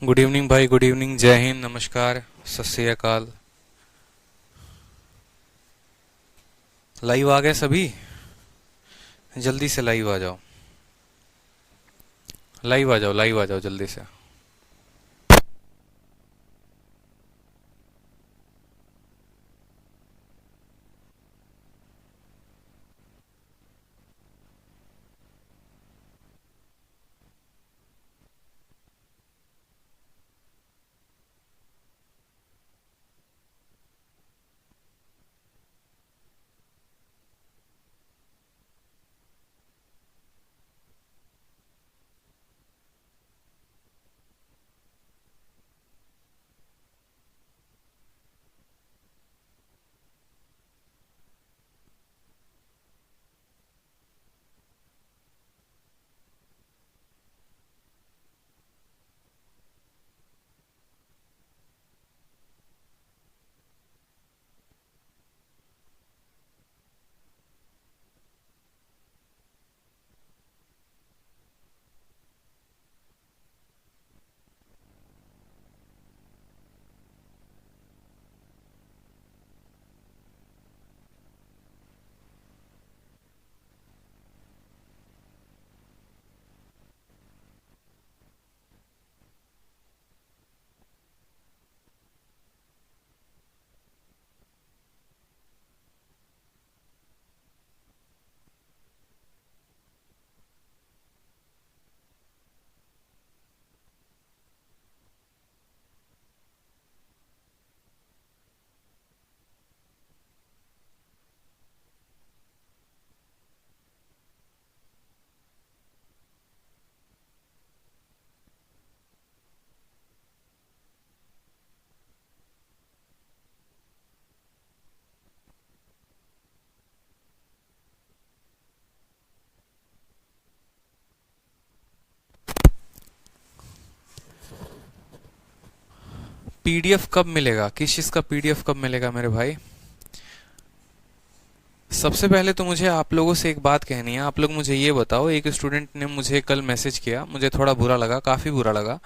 Good evening भाई, good evening, जय हिंद, नमस्कार, सत श्री अकाल। लाइव आ गए सभी? जल्दी से लाइव आ जाओ, लाइव आ जाओ, लाइव आ जाओ जल्दी से। पीडीएफ कब मिलेगा? किस चीज़ का पीडीएफ कब मिलेगा मेरे भाई? सबसे पहले तो मुझे आप लोगों से एक बात कहनी है। आप लोग मुझे ये बताओ, एक स्टूडेंट ने मुझे कल मैसेज किया, मुझे थोड़ा बुरा लगा, काफ़ी बुरा लगा,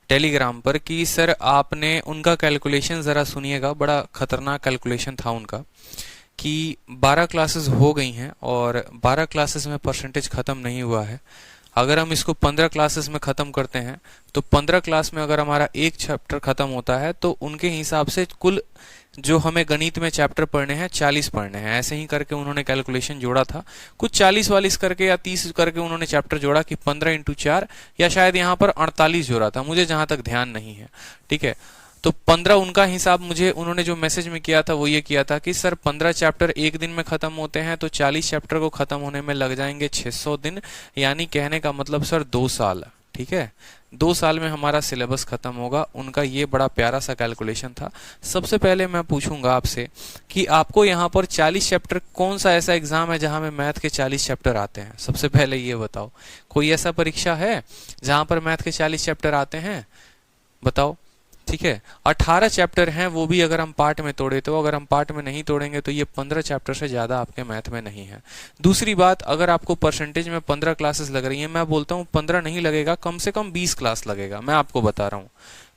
टेलीग्राम पर, कि सर आपने उनका कैलकुलेशन ज़रा सुनिएगा, बड़ा खतरनाक कैलकुलेशन था उनका, कि 12 क्लासेस हो गई हैं और 12 क्लासेस में परसेंटेज ख़त्म नहीं हुआ है। अगर हम इसको 15 क्लासेस में ख़त्म करते हैं तो 15 क्लास में अगर हमारा एक चैप्टर ख़त्म होता है तो उनके हिसाब से कुल जो हमें गणित में चैप्टर पढ़ने हैं 40 पढ़ने हैं। ऐसे ही करके उन्होंने कैलकुलेशन जोड़ा था, कुछ 40-40 करके या 30 करके उन्होंने चैप्टर जोड़ा कि 15 इंटू 4, या शायद यहाँ पर 48 जोड़ा था, मुझे जहां तक ध्यान नहीं है। ठीक है, तो 15 उनका हिसाब, मुझे उन्होंने जो मैसेज में किया था वो ये किया था कि सर 15 चैप्टर एक दिन में खत्म होते हैं तो 40 चैप्टर को खत्म होने में लग जाएंगे 600 दिन, यानी कहने का मतलब सर 2 साल। ठीक है, 2 साल में हमारा सिलेबस खत्म होगा। उनका ये बड़ा प्यारा सा कैलकुलेशन था। सबसे पहले मैं पूछूंगा आपसे कि आपको यहाँ पर 40 चैप्टर, कौन सा ऐसा एग्जाम है जहां में मैथ के 40 चैप्टर आते हैं? सबसे पहले ये बताओ, कोई ऐसा परीक्षा है जहां पर मैथ के 40 चैप्टर आते हैं? बताओ। ठीक है, 18 चैप्टर हैं, वो भी अगर हम पार्ट में तोड़े तो, अगर हम पार्ट में नहीं तोड़ेंगे तो ये 15 चैप्टर से ज्यादा आपके मैथ में नहीं है। दूसरी बात, अगर आपको परसेंटेज में 15 क्लासेस लग रही हैं, मैं बोलता हूँ 15 नहीं लगेगा, कम से कम 20 क्लास लगेगा। मैं आपको बता रहा हूँ,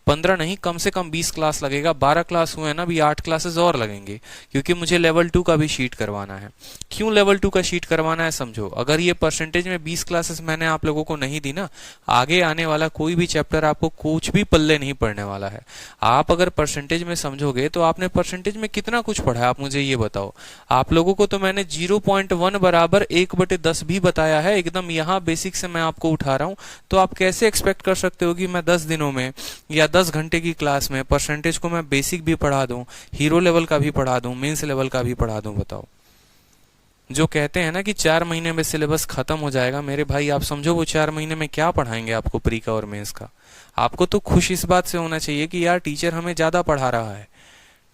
15 नहीं, कम से कम 20 क्लास लगेगा। 12 क्लास हुए ना, भी 8 क्लासेस और लगेंगे, क्योंकि मुझे लेवल 2 का भी शीट करवाना है। क्यों लेवल 2 का शीट करवाना है समझो। अगर ये परसेंटेज में 20 क्लासेस मैंने आप लोगों को नहीं दी ना, आगे आने वाला कोई भी चैप्टर आपको कुछ भी पल्ले नहीं पड़ने वाला है। आप अगर परसेंटेज में समझोगे तो आपने परसेंटेज में कितना कुछ पढ़ा है, आप मुझे ये बताओ। आप लोगों को तो मैंने 0.1 बराबर 1/10 भी बताया है, एकदम यहाँ बेसिक से मैं आपको उठा रहा हूँ। तो आप कैसे एक्सपेक्ट कर सकते हो कि मैं 10 दिनों में या 10 घंटे की क्लास में परसेंटेज को मैं बेसिक भी पढ़ा दूं, हीरो लेवल का भी पढ़ा दूं, मेंस लेवल का भी पढ़ा दूं? बताओ। जो कहते हैं ना कि 4 महीने में सिलेबस खत्म हो जाएगा, मेरे भाई आप समझो वो 4 महीने में क्या पढ़ाएंगे आपको प्री का और मेंस का। आपको तो खुश इस बात से होना चाहिए कि यार टीचर हमें ज्यादा पढ़ा रहा है।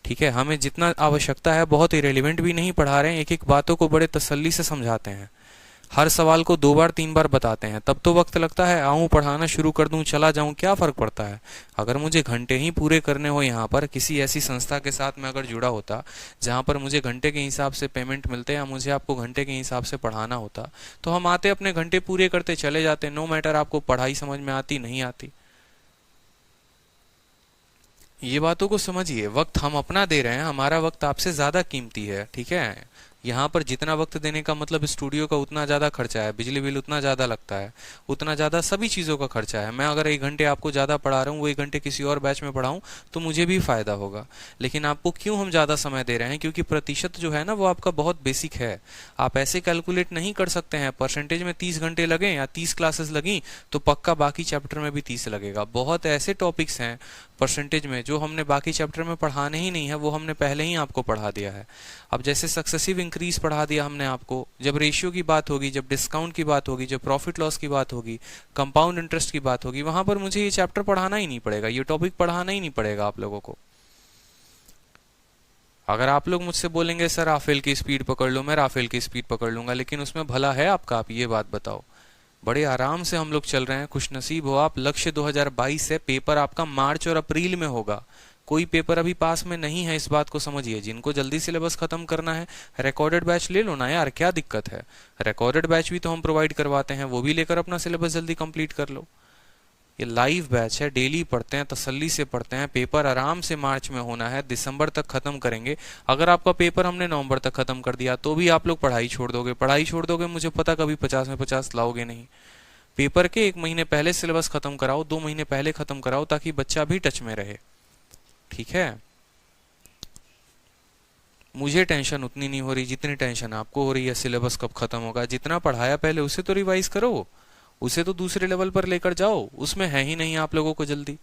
ठीक है, हमें जितना आवश्यकता है, बहुत इरेलीवेंट भी नहीं पढ़ा रहे हैं, एक एक बातों को बड़े तसल्ली से समझाते हैं, हर सवाल को 2 बार 3 बार बताते हैं। तब तो वक्त लगता है, आऊं पढ़ाना शुरू कर दूं चला जाऊं, क्या फर्क पड़ता है। अगर मुझे घंटे ही पूरे करने हो यहाँ पर, किसी ऐसी संस्था के साथ मैं अगर जुड़ा होता जहां पर मुझे घंटे के हिसाब से पेमेंट मिलते या मुझे आपको घंटे के हिसाब से पढ़ाना होता, तो हम आते अपने घंटे पूरे करते चले जाते, नो मैटर आपको पढ़ाई समझ में आती नहीं आती। ये बातों को समझिए, वक्त हम अपना दे रहे हैं, हमारा वक्त आपसे ज्यादा कीमती है, ठीक है। यहाँ पर जितना वक्त देने का मतलब स्टूडियो का उतना ज्यादा खर्चा है, बिजली बिल उतना ज्यादा लगता है, उतना ज्यादा सभी चीजों का खर्चा है। मैं अगर 1 घंटे आपको ज्यादा पढ़ा रहा हूँ, वो 1 घंटे किसी और बैच में पढ़ाऊँ तो मुझे भी फायदा होगा। लेकिन आपको क्यों हम ज्यादा समय दे रहे हैं? क्योंकि प्रतिशत जो है ना वो आपका बहुत बेसिक है। आप ऐसे कैलकुलेट नहीं कर सकते हैं परसेंटेज में 30 घंटे लगे या 30 क्लासेस लगी तो पक्का बाकी चैप्टर में भी 30 लगेगा। बहुत ऐसे टॉपिक्स हैं परसेंटेज में जो हमने बाकी चैप्टर में पढ़ाने ही नहीं है, वो हमने पहले ही आपको पढ़ा दिया है। अब जैसे सक्सेसिव इंक्रीज पढ़ा दिया हमने आपको, जब रेशियो की बात होगी, जब डिस्काउंट की बात होगी, जब प्रॉफिट लॉस की बात होगी, कंपाउंड इंटरेस्ट की बात होगी, वहां पर मुझे ये चैप्टर पढ़ाना ही नहीं पड़ेगा, ये टॉपिक पढ़ाना ही नहीं पड़ेगा आप लोगों को। अगर आप लोग मुझसे बोलेंगे सर राफेल की स्पीड पकड़ लो, मैं राफेल की स्पीड पकड़ लूंगा, लेकिन उसमें भला है आपका? आप ये बात बताओ। बड़े आराम से हम लोग चल रहे हैं, खुशनसीब हो आप। लक्ष्य 2022 है, पेपर आपका मार्च और अप्रैल में होगा। कोई पेपर अभी पास में नहीं है, इस बात को समझिए। जिनको जल्दी सिलेबस खत्म करना है, रिकॉर्डेड बैच ले लो ना यार, क्या दिक्कत है? रिकॉर्डेड बैच भी तो हम प्रोवाइड करवाते हैं, वो भी लेकर अपना सिलेबस जल्दी कंप्लीट कर लो। ये लाइव बैच है, डेली पढ़ते हैं, तसल्ली से पढ़ते हैं। पेपर आराम से मार्च में होना है, दिसंबर तक खत्म करेंगे। अगर आपका पेपर हमने नवंबर तक खत्म कर दिया तो भी आप लोग पढ़ाई छोड़ दोगे, पढ़ाई छोड़ दोगे, मुझे पता कभी 50 में 50 लाओगे नहीं। पेपर के 1 महीने पहले सिलेबस खत्म कराओ, 2 महीने पहले खत्म कराओ, ताकि बच्चा भी टच में रहे, ठीक है। मुझे टेंशन उतनी नहीं हो रही जितनी टेंशन आपको हो रही है सिलेबस कब खत्म होगा। जितना पढ़ाया पहले उसे तो रिवाइज करो, उसे तो दूसरे लेवल पर लेकर जाओ, उसमें है ही नहीं आप लोगों को जल्दी।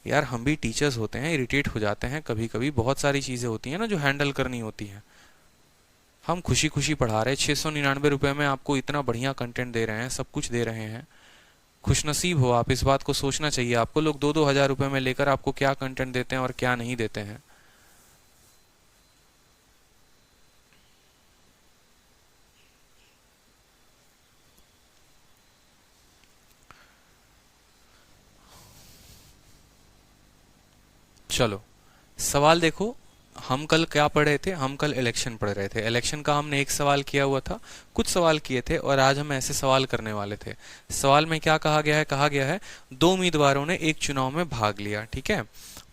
यार हम भी टीचर्स होते हैं, इरिटेट हो जाते हैं कभी कभी, बहुत सारी चीजें होती हैं ना जो हैंडल करनी होती हैं। हम खुशी खुशी पढ़ा रहे हैं, 699 रुपए में आपको इतना बढ़िया कंटेंट दे रहे हैं, सब कुछ दे रहे हैं। खुशनसीब हो आप, इस बात को सोचना चाहिए आपको। लोग 2-2 हजार रुपए में लेकर आपको क्या कंटेंट देते हैं और क्या नहीं देते हैं। चलो सवाल देखो, हम कल क्या पढ़ रहे थे? हम कल इलेक्शन पढ़ रहे थे। इलेक्शन का हमने एक सवाल किया हुआ था, कुछ सवाल किए थे, और आज हम ऐसे सवाल करने वाले थे। सवाल में क्या कहा गया है? कहा गया है 2 उम्मीदवारों ने एक चुनाव में भाग लिया, ठीक है।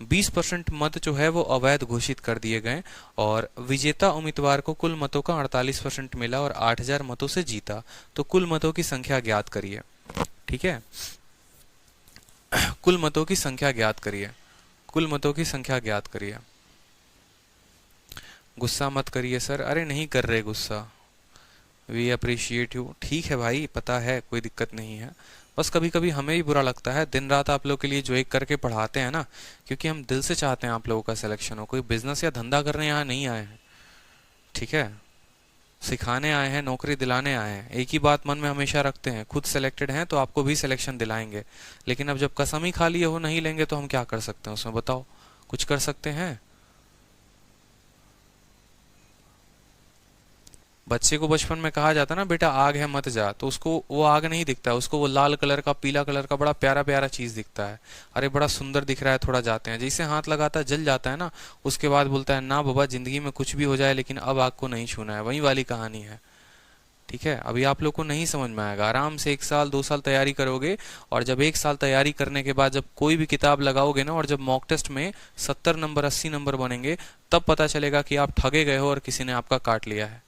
20% मत जो है वो अवैध घोषित कर दिए गए, और विजेता उम्मीदवार को कुल मतों का 48% मिला और 8000 मतों से जीता। तो कुल मतों की संख्या ज्ञात करिए, ठीक है। कुल मतों की संख्या ज्ञात करिए, कुल मतों की संख्या ज्ञात करिए। गुस्सा मत करिए सर, अरे नहीं कर रहे गुस्सा, वी अप्रिशिएट यू। ठीक है भाई, पता है, कोई दिक्कत नहीं है। बस कभी कभी हमें भी बुरा लगता है, दिन रात आप लोग के लिए जो एक करके पढ़ाते हैं ना, क्योंकि हम दिल से चाहते हैं आप लोगों का सिलेक्शन हो। कोई बिजनेस या धंधा करने यहाँ नहीं आए हैं, ठीक है। सिखाने आए हैं, नौकरी दिलाने आए हैं। एक ही बात मन में हमेशा रखते हैं, खुद सिलेक्टेड हैं तो आपको भी सिलेक्शन दिलाएंगे। लेकिन अब जब कसम ही खा लिए हो नहीं लेंगे तो हम क्या कर सकते हैं उसमें, बताओ? कुछ कर सकते हैं? बच्चे को बचपन में कहा जाता ना, बेटा आग है मत जा, तो उसको वो आग नहीं दिखता, उसको वो लाल कलर का, पीला कलर का बड़ा प्यारा प्यारा चीज दिखता है। अरे बड़ा सुंदर दिख रहा है, थोड़ा जाते हैं, जैसे हाथ लगाता है जल जाता है ना, उसके बाद बोलता है ना बाबा जिंदगी में कुछ भी हो जाए लेकिन अब आग को नहीं छूना है। वही वाली कहानी है, ठीक है। अभी आप लोग को नहीं समझ में आएगा, आराम से 1 साल 2 साल तैयारी करोगे, और जब 1 साल तैयारी करने के बाद जब कोई भी किताब लगाओगे ना, और जब मॉक टेस्ट में 70 नंबर 80 नंबर बनेंगे, तब पता चलेगा कि आप ठगे गए हो और किसी ने आपका काट लिया है।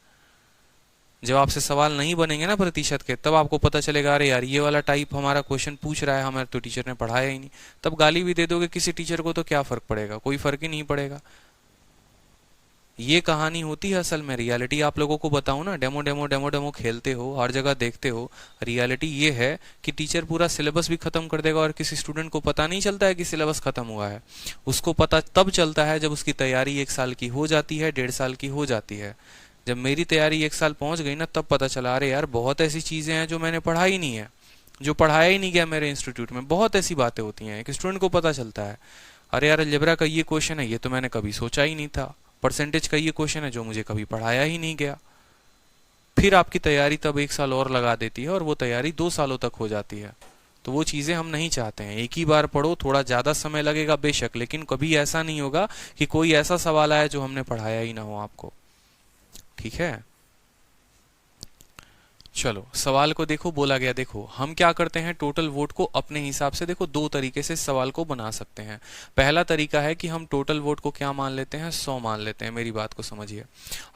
जब आपसे सवाल नहीं बनेंगे ना प्रतिशत के, तब आपको पता चलेगा अरे यार ये वाला टाइप हमारा क्वेश्चन पूछ रहा है, हमारे तो टीचर ने पढ़ाया ही नहीं। तब गाली भी दे दोगे किसी टीचर को तो क्या फर्क पड़ेगा? कोई फर्क ही नहीं पड़ेगा। ये कहानी होती है असल में। रियलिटी आप लोगों को बताऊं ना, डेमो डेमो डेमो डेमो खेलते हो, हर जगह देखते हो। रियलिटी ये है कि टीचर पूरा सिलेबस भी खत्म कर देगा और किसी स्टूडेंट को पता नहीं चलता है कि सिलेबस खत्म हुआ है। उसको पता तब चलता है जब उसकी तैयारी 1 साल की हो जाती है, 1.5 साल की हो जाती है। जब मेरी तैयारी 1 साल पहुंच गई ना, तब पता चला अरे यार बहुत ऐसी चीजें हैं जो मैंने पढ़ा ही नहीं है, जो पढ़ाया ही नहीं गया मेरे इंस्टीट्यूट में। बहुत ऐसी बातें होती हैं, एक स्टूडेंट को पता चलता है अरे यार अलजेब्रा का ये क्वेश्चन है, ये तो मैंने कभी सोचा ही नहीं था। परसेंटेज का ये क्वेश्चन है जो मुझे कभी पढ़ाया ही नहीं गया। फिर आपकी तैयारी तब 1 साल और लगा देती है और वो तैयारी 2 सालों तक हो जाती है। तो वो चीजें हम नहीं चाहते हैं। एक ही बार पढ़ो, थोड़ा ज्यादा समय लगेगा बेशक, लेकिन कभी ऐसा नहीं होगा कि कोई ऐसा सवाल आया जो हमने पढ़ाया ही ना हो आपको, ठीक है। चलो सवाल को देखो, बोला गया देखो हम क्या करते हैं, टोटल वोट को अपने हिसाब से देखो दो तरीके से सवाल को बना सकते हैं। पहला तरीका है कि हम टोटल वोट को क्या मान लेते हैं, 100 मान लेते हैं। मेरी बात को समझिए,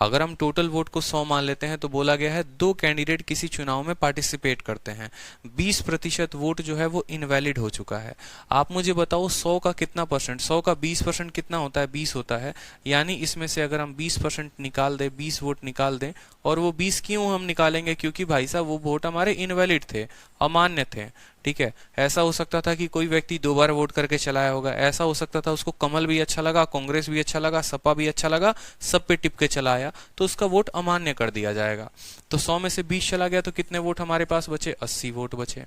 अगर हम टोटल वोट को 100 मान लेते हैं तो बोला गया है दो कैंडिडेट किसी चुनाव में पार्टिसिपेट करते हैं, 20% वोट जो है वो इनवैलिड हो चुका है। आप मुझे बताओ 100 का कितना परसेंट, 100 का 20% कितना होता है, 20 होता है। यानी इसमें से अगर हम 20% निकाल दें, 20 वोट निकाल दें, और वो 20 क्यों हम निकालेंगे, क्योंकि भाई साहब वो वोट हमारे इनवैलिड थे, अमान्य थे। ठीक है, ऐसा हो सकता था कि कोई व्यक्ति 2 बार वोट करके चलाया होगा, ऐसा हो सकता था उसको कमल भी अच्छा लगा, कांग्रेस भी अच्छा लगा, सपा भी अच्छा लगा, सब पे टिप के चलाया, तो उसका वोट अमान्य कर दिया जाएगा। तो 100 में से 20 चला गया तो कितने वोट हमारे पास बचे, 80 वोट बचे।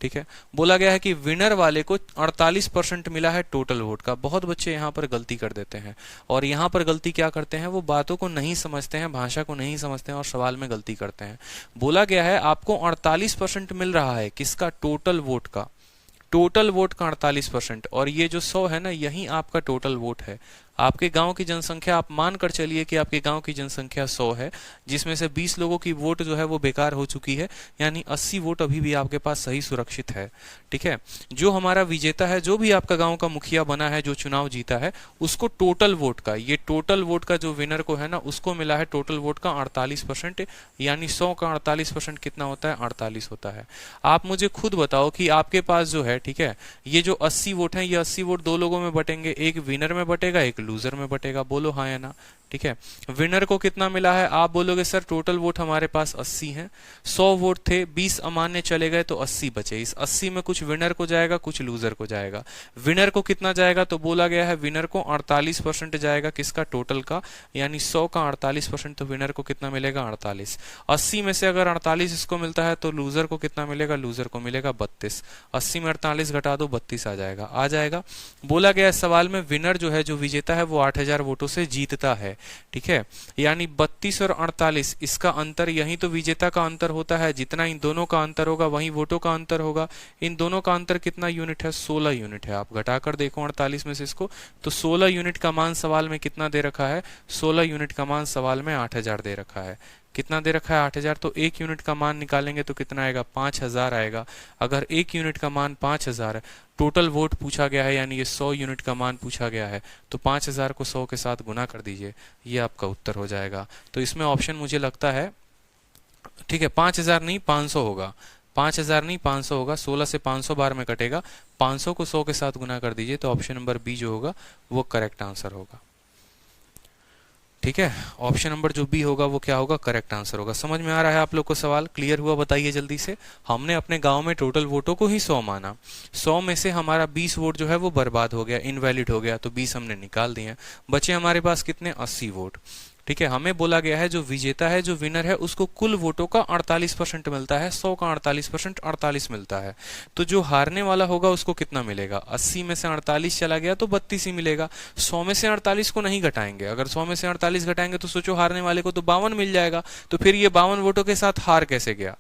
ठीक है, बोला गया है कि विनर वाले को 48% मिला है टोटल वोट का। बहुत बच्चे यहाँ पर गलती कर देते हैं, और यहाँ पर गलती क्या करते हैं, वो बातों को नहीं समझते हैं, भाषा को नहीं समझते हैं और सवाल में गलती करते हैं। बोला गया है आपको 48% मिल रहा है, किसका, टोटल वोट का, टोटल वोट का 48%। और ये जो 100 है ना, यही आपका टोटल वोट है। आपके गांव की जनसंख्या, आप मान कर चलिए कि आपके गांव की जनसंख्या 100 है, जिसमें से 20 लोगों की वोट जो है वो बेकार हो चुकी है, यानी 80 वोट अभी भी आपके पास सही सुरक्षित है। ठीक है, जो हमारा विजेता है, जो भी आपका गांव का मुखिया बना है, जो चुनाव जीता है, उसको टोटल वोट का, ये टोटल वोट का जो विनर को है ना, उसको मिला है टोटल वोट का 48%, यानी 100 का 48% कितना होता है, 48 होता है। आप मुझे खुद बताओ कि आपके पास जो है, ठीक है, ये जो 80 वोट है, ये 80 वोट दो लोगों में बटेंगे, एक विनर में बटेगा, एक लूजर में बटेगा। बोलो हाँ या ना। ठीक है, विनर को कितना मिला है, आप बोलोगे सर टोटल वोट हमारे पास 80 हैं, 100 वोट थे, 20 अमान्य चले गए तो 80 बचे। इस 80 में कुछ विनर को जाएगा, कुछ लूजर को जाएगा। विनर को कितना जाएगा, तो बोला गया है विनर को 48% जाएगा, किसका, टोटल का, यानी 100 का 48%, तो विनर को कितना मिलेगा, 48। 80 में से अगर 48 इसको मिलता है तो लूजर को कितना मिलेगा, लूजर को मिलेगा 32। 80 में 48 घटा दो, 32 आ जाएगा, आ जाएगा। बोला गया सवाल में विनर जो है, जो विजेता है, वो 8000 वोटों से जीतता है। ठीक है, यानी 32 और 48 इसका अंतर, यही तो विजेता का अंतर होता है। जितना इन दोनों का अंतर होगा वही वोटों का अंतर होगा। इन दोनों का अंतर कितना यूनिट है, 16 यूनिट है। आप घटाकर देखो 48 में से इसको, तो 16 यूनिट का मान सवाल में कितना दे रखा है, 16 यूनिट का मान सवाल में 8000 दे रखा है। कितना दे रखा है, 8000, तो एक यूनिट का मान निकालेंगे तो कितना आएगा, 5000 आएगा। अगर एक यूनिट का मान 5000 है, टोटल वोट पूछा गया है, यानी ये 100 यूनिट का मान पूछा गया है, तो 5000 को 100 के साथ गुना कर दीजिए, ये आपका उत्तर हो जाएगा। तो इसमें ऑप्शन मुझे लगता है, ठीक है, 5000 नहीं 500 होगा, 5000 नहीं 500 होगा, 16 से 500 बार में कटेगा, 500 को 100 के साथ गुना कर दीजिए, तो ऑप्शन नंबर बी जो होगा वो करेक्ट आंसर होगा। ठीक है, ऑप्शन नंबर जो बी होगा वो क्या होगा, करेक्ट आंसर होगा। समझ में आ रहा है आप लोग को, सवाल क्लियर हुआ, बताइए जल्दी से। हमने अपने गांव में टोटल वोटों को ही 100 माना, 100 में से हमारा 20 वोट जो है वो बर्बाद हो गया, इनवैलिड हो गया, तो 20 हमने निकाल दिए, बचे हमारे पास कितने, 80 वोट। ठीक है, हमें बोला गया है जो विजेता है, जो विनर है, उसको कुल वोटों का 48% मिलता है, 100 का 48%, 48 मिलता है। तो जो हारने वाला होगा उसको कितना मिलेगा, 80 में से 48 चला गया तो 32 ही मिलेगा। 100 में से 48 को नहीं घटाएंगे, अगर 100 में से 48 घटाएंगे तो सोचो हारने वाले को तो 52 मिल जाएगा, तो फिर ये 52 वोटों के साथ हार कैसे गया,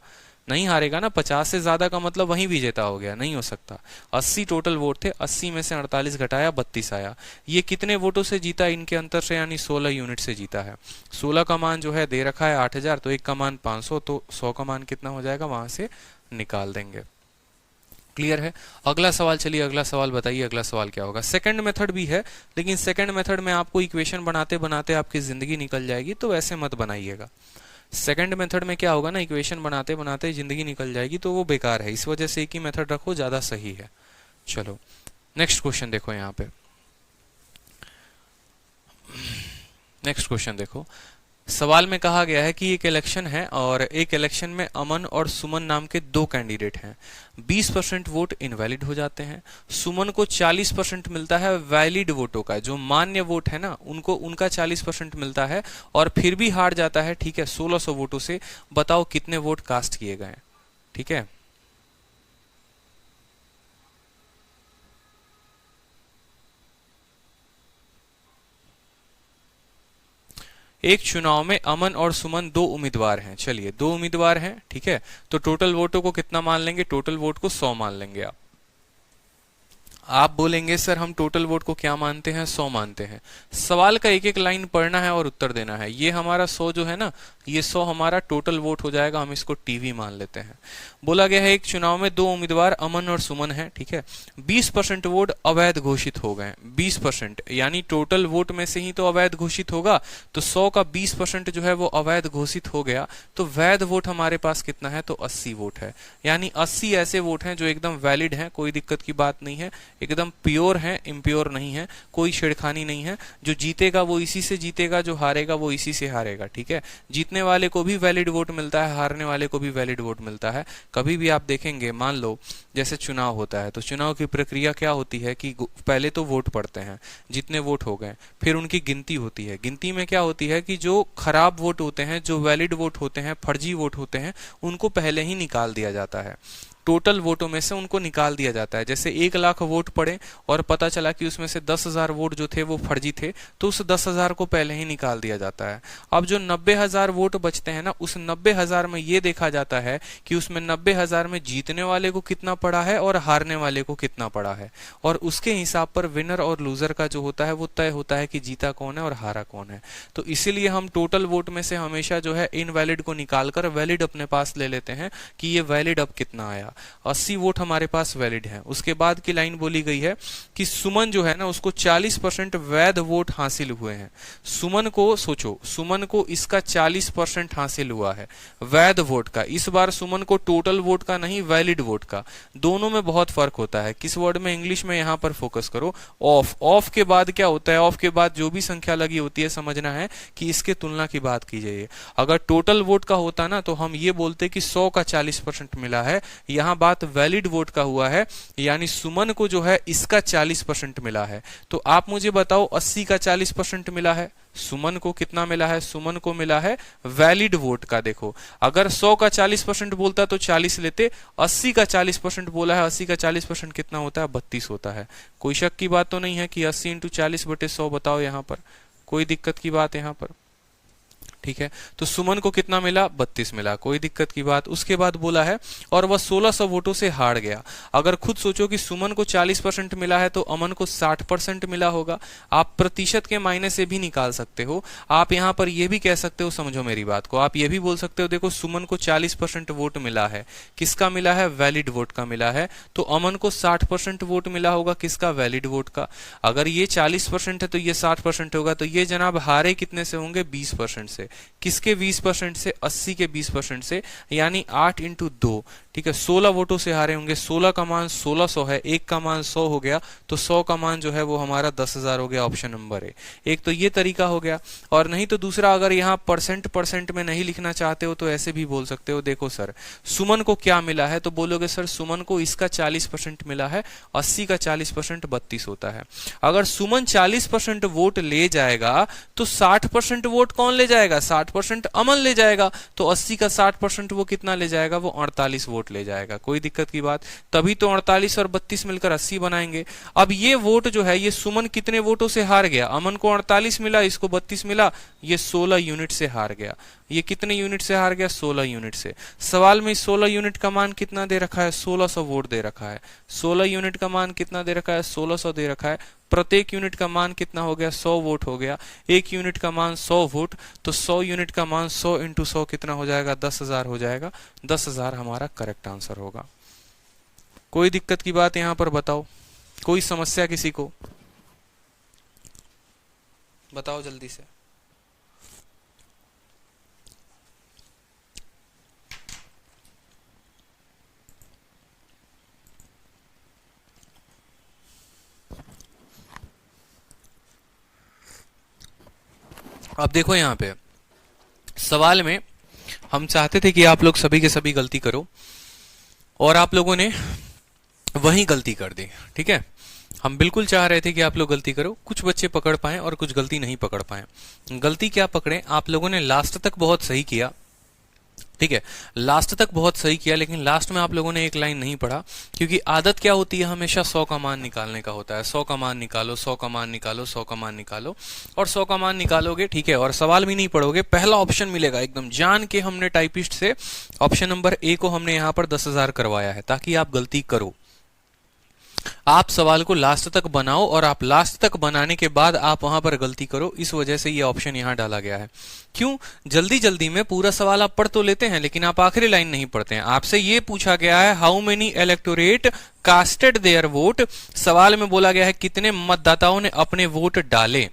नहीं हारेगा ना। 50 से ज्यादा का मतलब वहीं विजेता हो गया, नहीं हो सकता। 80 टोटल वोट थे, 80 में से 48 घटाया, 32 आया। ये कितने वोटों से जीता, इनके अंतर से, यानी 16 यूनिट से जीता है। 16 का मान जो है दे रखा है 8000, तो एक का मान 500, तो 100 का मान कितना हो जाएगा, वहां से निकाल देंगे। क्लियर है। अगला सवाल, चलिए अगला सवाल बताइए, अगला सवाल क्या होगा। सेकंड मेथड भी है, लेकिन सेकंड मेथड में आपको इक्वेशन बनाते बनाते आपकी जिंदगी निकल जाएगी, तो वैसे मत बनाइएगा। सेकंड मेथड में क्या होगा ना, इक्वेशन बनाते बनाते जिंदगी निकल जाएगी, तो वो बेकार है। इस वजह से एक ही मेथड रखो, ज्यादा सही है। चलो नेक्स्ट क्वेश्चन देखो, यहाँ पे नेक्स्ट क्वेश्चन देखो। सवाल में कहा गया है कि एक इलेक्शन है और एक इलेक्शन में अमन और सुमन नाम के दो कैंडिडेट हैं। 20% वोट इनवैलिड हो जाते हैं। सुमन को 40% मिलता है वैलिड वोटों का, जो मान्य वोट है ना, उनको उनका 40% मिलता है, और फिर भी हार जाता है। ठीक है, 1600 वोटों से। बताओ कितने वोट कास्ट किए गए। ठीक है, एक चुनाव में अमन और सुमन दो उम्मीदवार हैं। चलिए दो उम्मीदवार हैं, ठीक है, तो टोटल वोटों को कितना मान लेंगे, टोटल वोट को 100 मान लेंगे। आप बोलेंगे सर हम टोटल वोट को क्या मानते हैं, 100 मानते हैं। सवाल का एक एक लाइन पढ़ना है और उत्तर देना है। ये हमारा 100 जो है ना, ये 100 हमारा टोटल वोट हो जाएगा, हम इसको टीवी मान लेते हैं। बोला गया है एक चुनाव में 2 उम्मीदवार अमन और सुमन है, ठीक है। 20% वोट अवैध घोषित हो गए। 20% यानी टोटल वोट में से ही तो अवैध घोषित होगा, तो 100 का 20% जो है वो अवैध घोषित हो गया। तो वैध वोट हमारे पास कितना है, तो 80 वोट है। यानी 80 ऐसे वोट हैं जो एकदम वैलिड हैं, कोई दिक्कत की बात नहीं है, एकदम प्योर है, इम्प्योर नहीं है, कोई छेड़खानी नहीं है। जो जीतेगा वो इसी से जीतेगा, जो हारेगा वो इसी से हारेगा, ठीक है। जीतने वाले को भी वैलिड वोट मिलता है, हारने वाले को भी वैलिड वोट मिलता है। कभी भी आप देखेंगे, मान लो जैसे चुनाव होता है, तो चुनाव की प्रक्रिया क्या होती है कि पहले तो वोट पड़ते हैं, जितने वोट हो गए, फिर उनकी गिनती होती है। गिनती में क्या होती है कि जो खराब वोट होते हैं, जो वैलिड वोट होते हैं, फर्जी वोट होते हैं, उनको पहले ही निकाल दिया जाता है। टोटल वोटों में से उनको निकाल दिया जाता है। जैसे 1 लाख वोट पड़े और पता चला कि उसमें से 10,000 वोट जो थे वो फर्जी थे, तो उस 10,000 को पहले ही निकाल दिया जाता है। अब जो 90,000 वोट बचते हैं ना, उस 90,000 में ये देखा जाता है कि उसमें 90,000 में जीतने वाले को कितना पड़ा है और हारने वाले को कितना पड़ा है, और उसके हिसाब पर विनर और लूजर का जो होता है वो तय होता है कि जीता कौन है और हारा कौन है। तो इसीलिए हम टोटल वोट में से हमेशा जो है इनवैलिड को निकालकर वैलिड अपने पास ले लेते हैं कि ये वैलिड अब कितना आया। 80 वोट हमारे पास वैलिड है। उसके बाद की लाइन बोली गई है कि सुमन जो है ना, उसको 40% वैध वोट हासिल हुए हैं। सुमन को सोचो, सुमन को इसका 40% हासिल हुआ है वैध वोट का। इस बार सुमन को टोटल वोट का नहीं, वैलिड वोट का। दोनों में बहुत फर्क होता है। किस वर्ड में, इंग्लिश में, यहां पर फोकस करो। ऑफ, ऑफ के बाद क्या होता है, ऑफ के बाद जो भी संख्या लगी होती है, समझना है कि इसके तुलना की बात की जाए। अगर टोटल वोट का होता ना, तो हम ये बोलते कि 100 का 40% मिला है। यहां बात वैलिड वोट का हुआ है, यानी सुमन को जो है इसका 40% मिला है। तो आप मुझे बताओ 80 का 40% मिला है, सुमन को कितना मिला है, सुमन को मिला है वैलिड वोट का। देखो, अगर 100 का 40% बोलता तो 40 लेते, 80 का 40% बोला है, 80 का 40% कितना होता है, 32 होता है। कोई शक की बात तो नहीं है कि 80 इंटू 40/100 बताओ यहां पर, कोई दिक्कत की बात यहां पर, ठीक है। तो सुमन को कितना मिला, 32 मिला, कोई दिक्कत की बात। उसके बाद बोला है और वह 1600 वोटों से हार गया। अगर खुद सोचो कि सुमन को 40% मिला है तो अमन को 60% मिला होगा। आप प्रतिशत के मायने से भी निकाल सकते हो। आप यहां पर यह भी कह सकते हो, समझो मेरी बात को, आप ये भी बोल सकते हो, देखो सुमन को 40% वोट मिला है, किसका मिला है, वैलिड वोट का मिला है। तो अमन को 60% वोट मिला होगा, किसका, वैलिड वोट का। अगर ये 40% है तो ये 60% होगा, तो ये जनाब हारे कितने से होंगे, 20% से। किसके 20% से, 80 के 20% से, यानी 8 इंटू 2, ठीक है। 16 वोटों से हारे होंगे। 16 का मान 1600 है, 1 का मान 100 हो गया, तो 100 का मान जो है वो हमारा 10,000 हो गया। Option number A. एक तो ये तरीका हो गया, और नहीं तो दूसरा, अगर यहाँ परसेंट में नहीं लिखना चाहते हो तो ऐसे भी बोल सकते हो, देखो सर सुमन को क्या मिला है, तो बोलोगे सर सुमन को इसका 40% मिला है, 80 का 40% 32 होता है। अगर सुमन 40% वोट ले जाएगा तो 60% वोट कौन ले जाएगा, 60% अमन ले जाएगा। तो 80 का 60% वो कितना ले जाएगा, वो 48 वोट ले जाएगा। कोई दिक्कत की बात, तभी तो 48 और 32 मिलकर 80 बनाएंगे। अब ये वोट जो है, ये सुमन कितने वोटों से हार गया, अमन को 48 मिला, इसको 32 मिला, ये 16 यूनिट से हार गया। ये कितने यूनिट से हार गया, 16 यूनिट से। सवाल में 16 यूनिट का मान कितना दे रखा है, 1600 वोट दे रखा है। 16 यूनिट का मान कितना दे रखा है, 1600 दे रखा है। प्रत्येक यूनिट का मान कितना हो गया, 100 वोट हो गया। एक यूनिट का मान 100 वोट, तो 100 यूनिट का मान 100 इंटू 100 कितना हो जाएगा, 10,000 हो जाएगा। 10,000 हमारा करेक्ट आंसर होगा। कोई दिक्कत की बात यहां पर बताओ, कोई समस्या किसी को, बताओ जल्दी से। अब देखो यहाँ पे सवाल में हम चाहते थे कि आप लोग सभी के सभी गलती करो, और आप लोगों ने वही गलती कर दी, ठीक है। हम बिल्कुल चाह रहे थे कि आप लोग गलती करो, कुछ बच्चे पकड़ पाए और कुछ गलती नहीं पकड़ पाए। गलती क्या पकड़े, आप लोगों ने लास्ट तक बहुत सही किया, ठीक है, लास्ट तक बहुत सही किया, लेकिन लास्ट में आप लोगों ने एक लाइन नहीं पढ़ा। क्योंकि आदत क्या होती है, हमेशा 100 का मान निकालने का होता है। 100 का मान निकालो, 100 का मान निकालो, 100 का मान निकालो, और 100 का मान निकालोगे, ठीक है, और सवाल भी नहीं पढ़ोगे, पहला ऑप्शन मिलेगा एकदम जान के। हमने टाइपिस्ट से ऑप्शन नंबर ए को हमने यहां पर 10,000 करवाया है ताकि आप गलती करो। आप सवाल को लास्ट तक बनाओ और आप लास्ट तक बनाने के बाद आप वहां पर गलती करो, इस वजह से ये ऑप्शन यहां डाला गया है। क्यों? जल्दी जल्दी में पूरा सवाल आप पढ़ तो लेते हैं लेकिन आप आखिरी लाइन नहीं पढ़ते हैं। आपसे ये पूछा गया है how many electorate casted their vote, सवाल में बोला गया है कितने मतदाताओं ने अपने वोट डाले,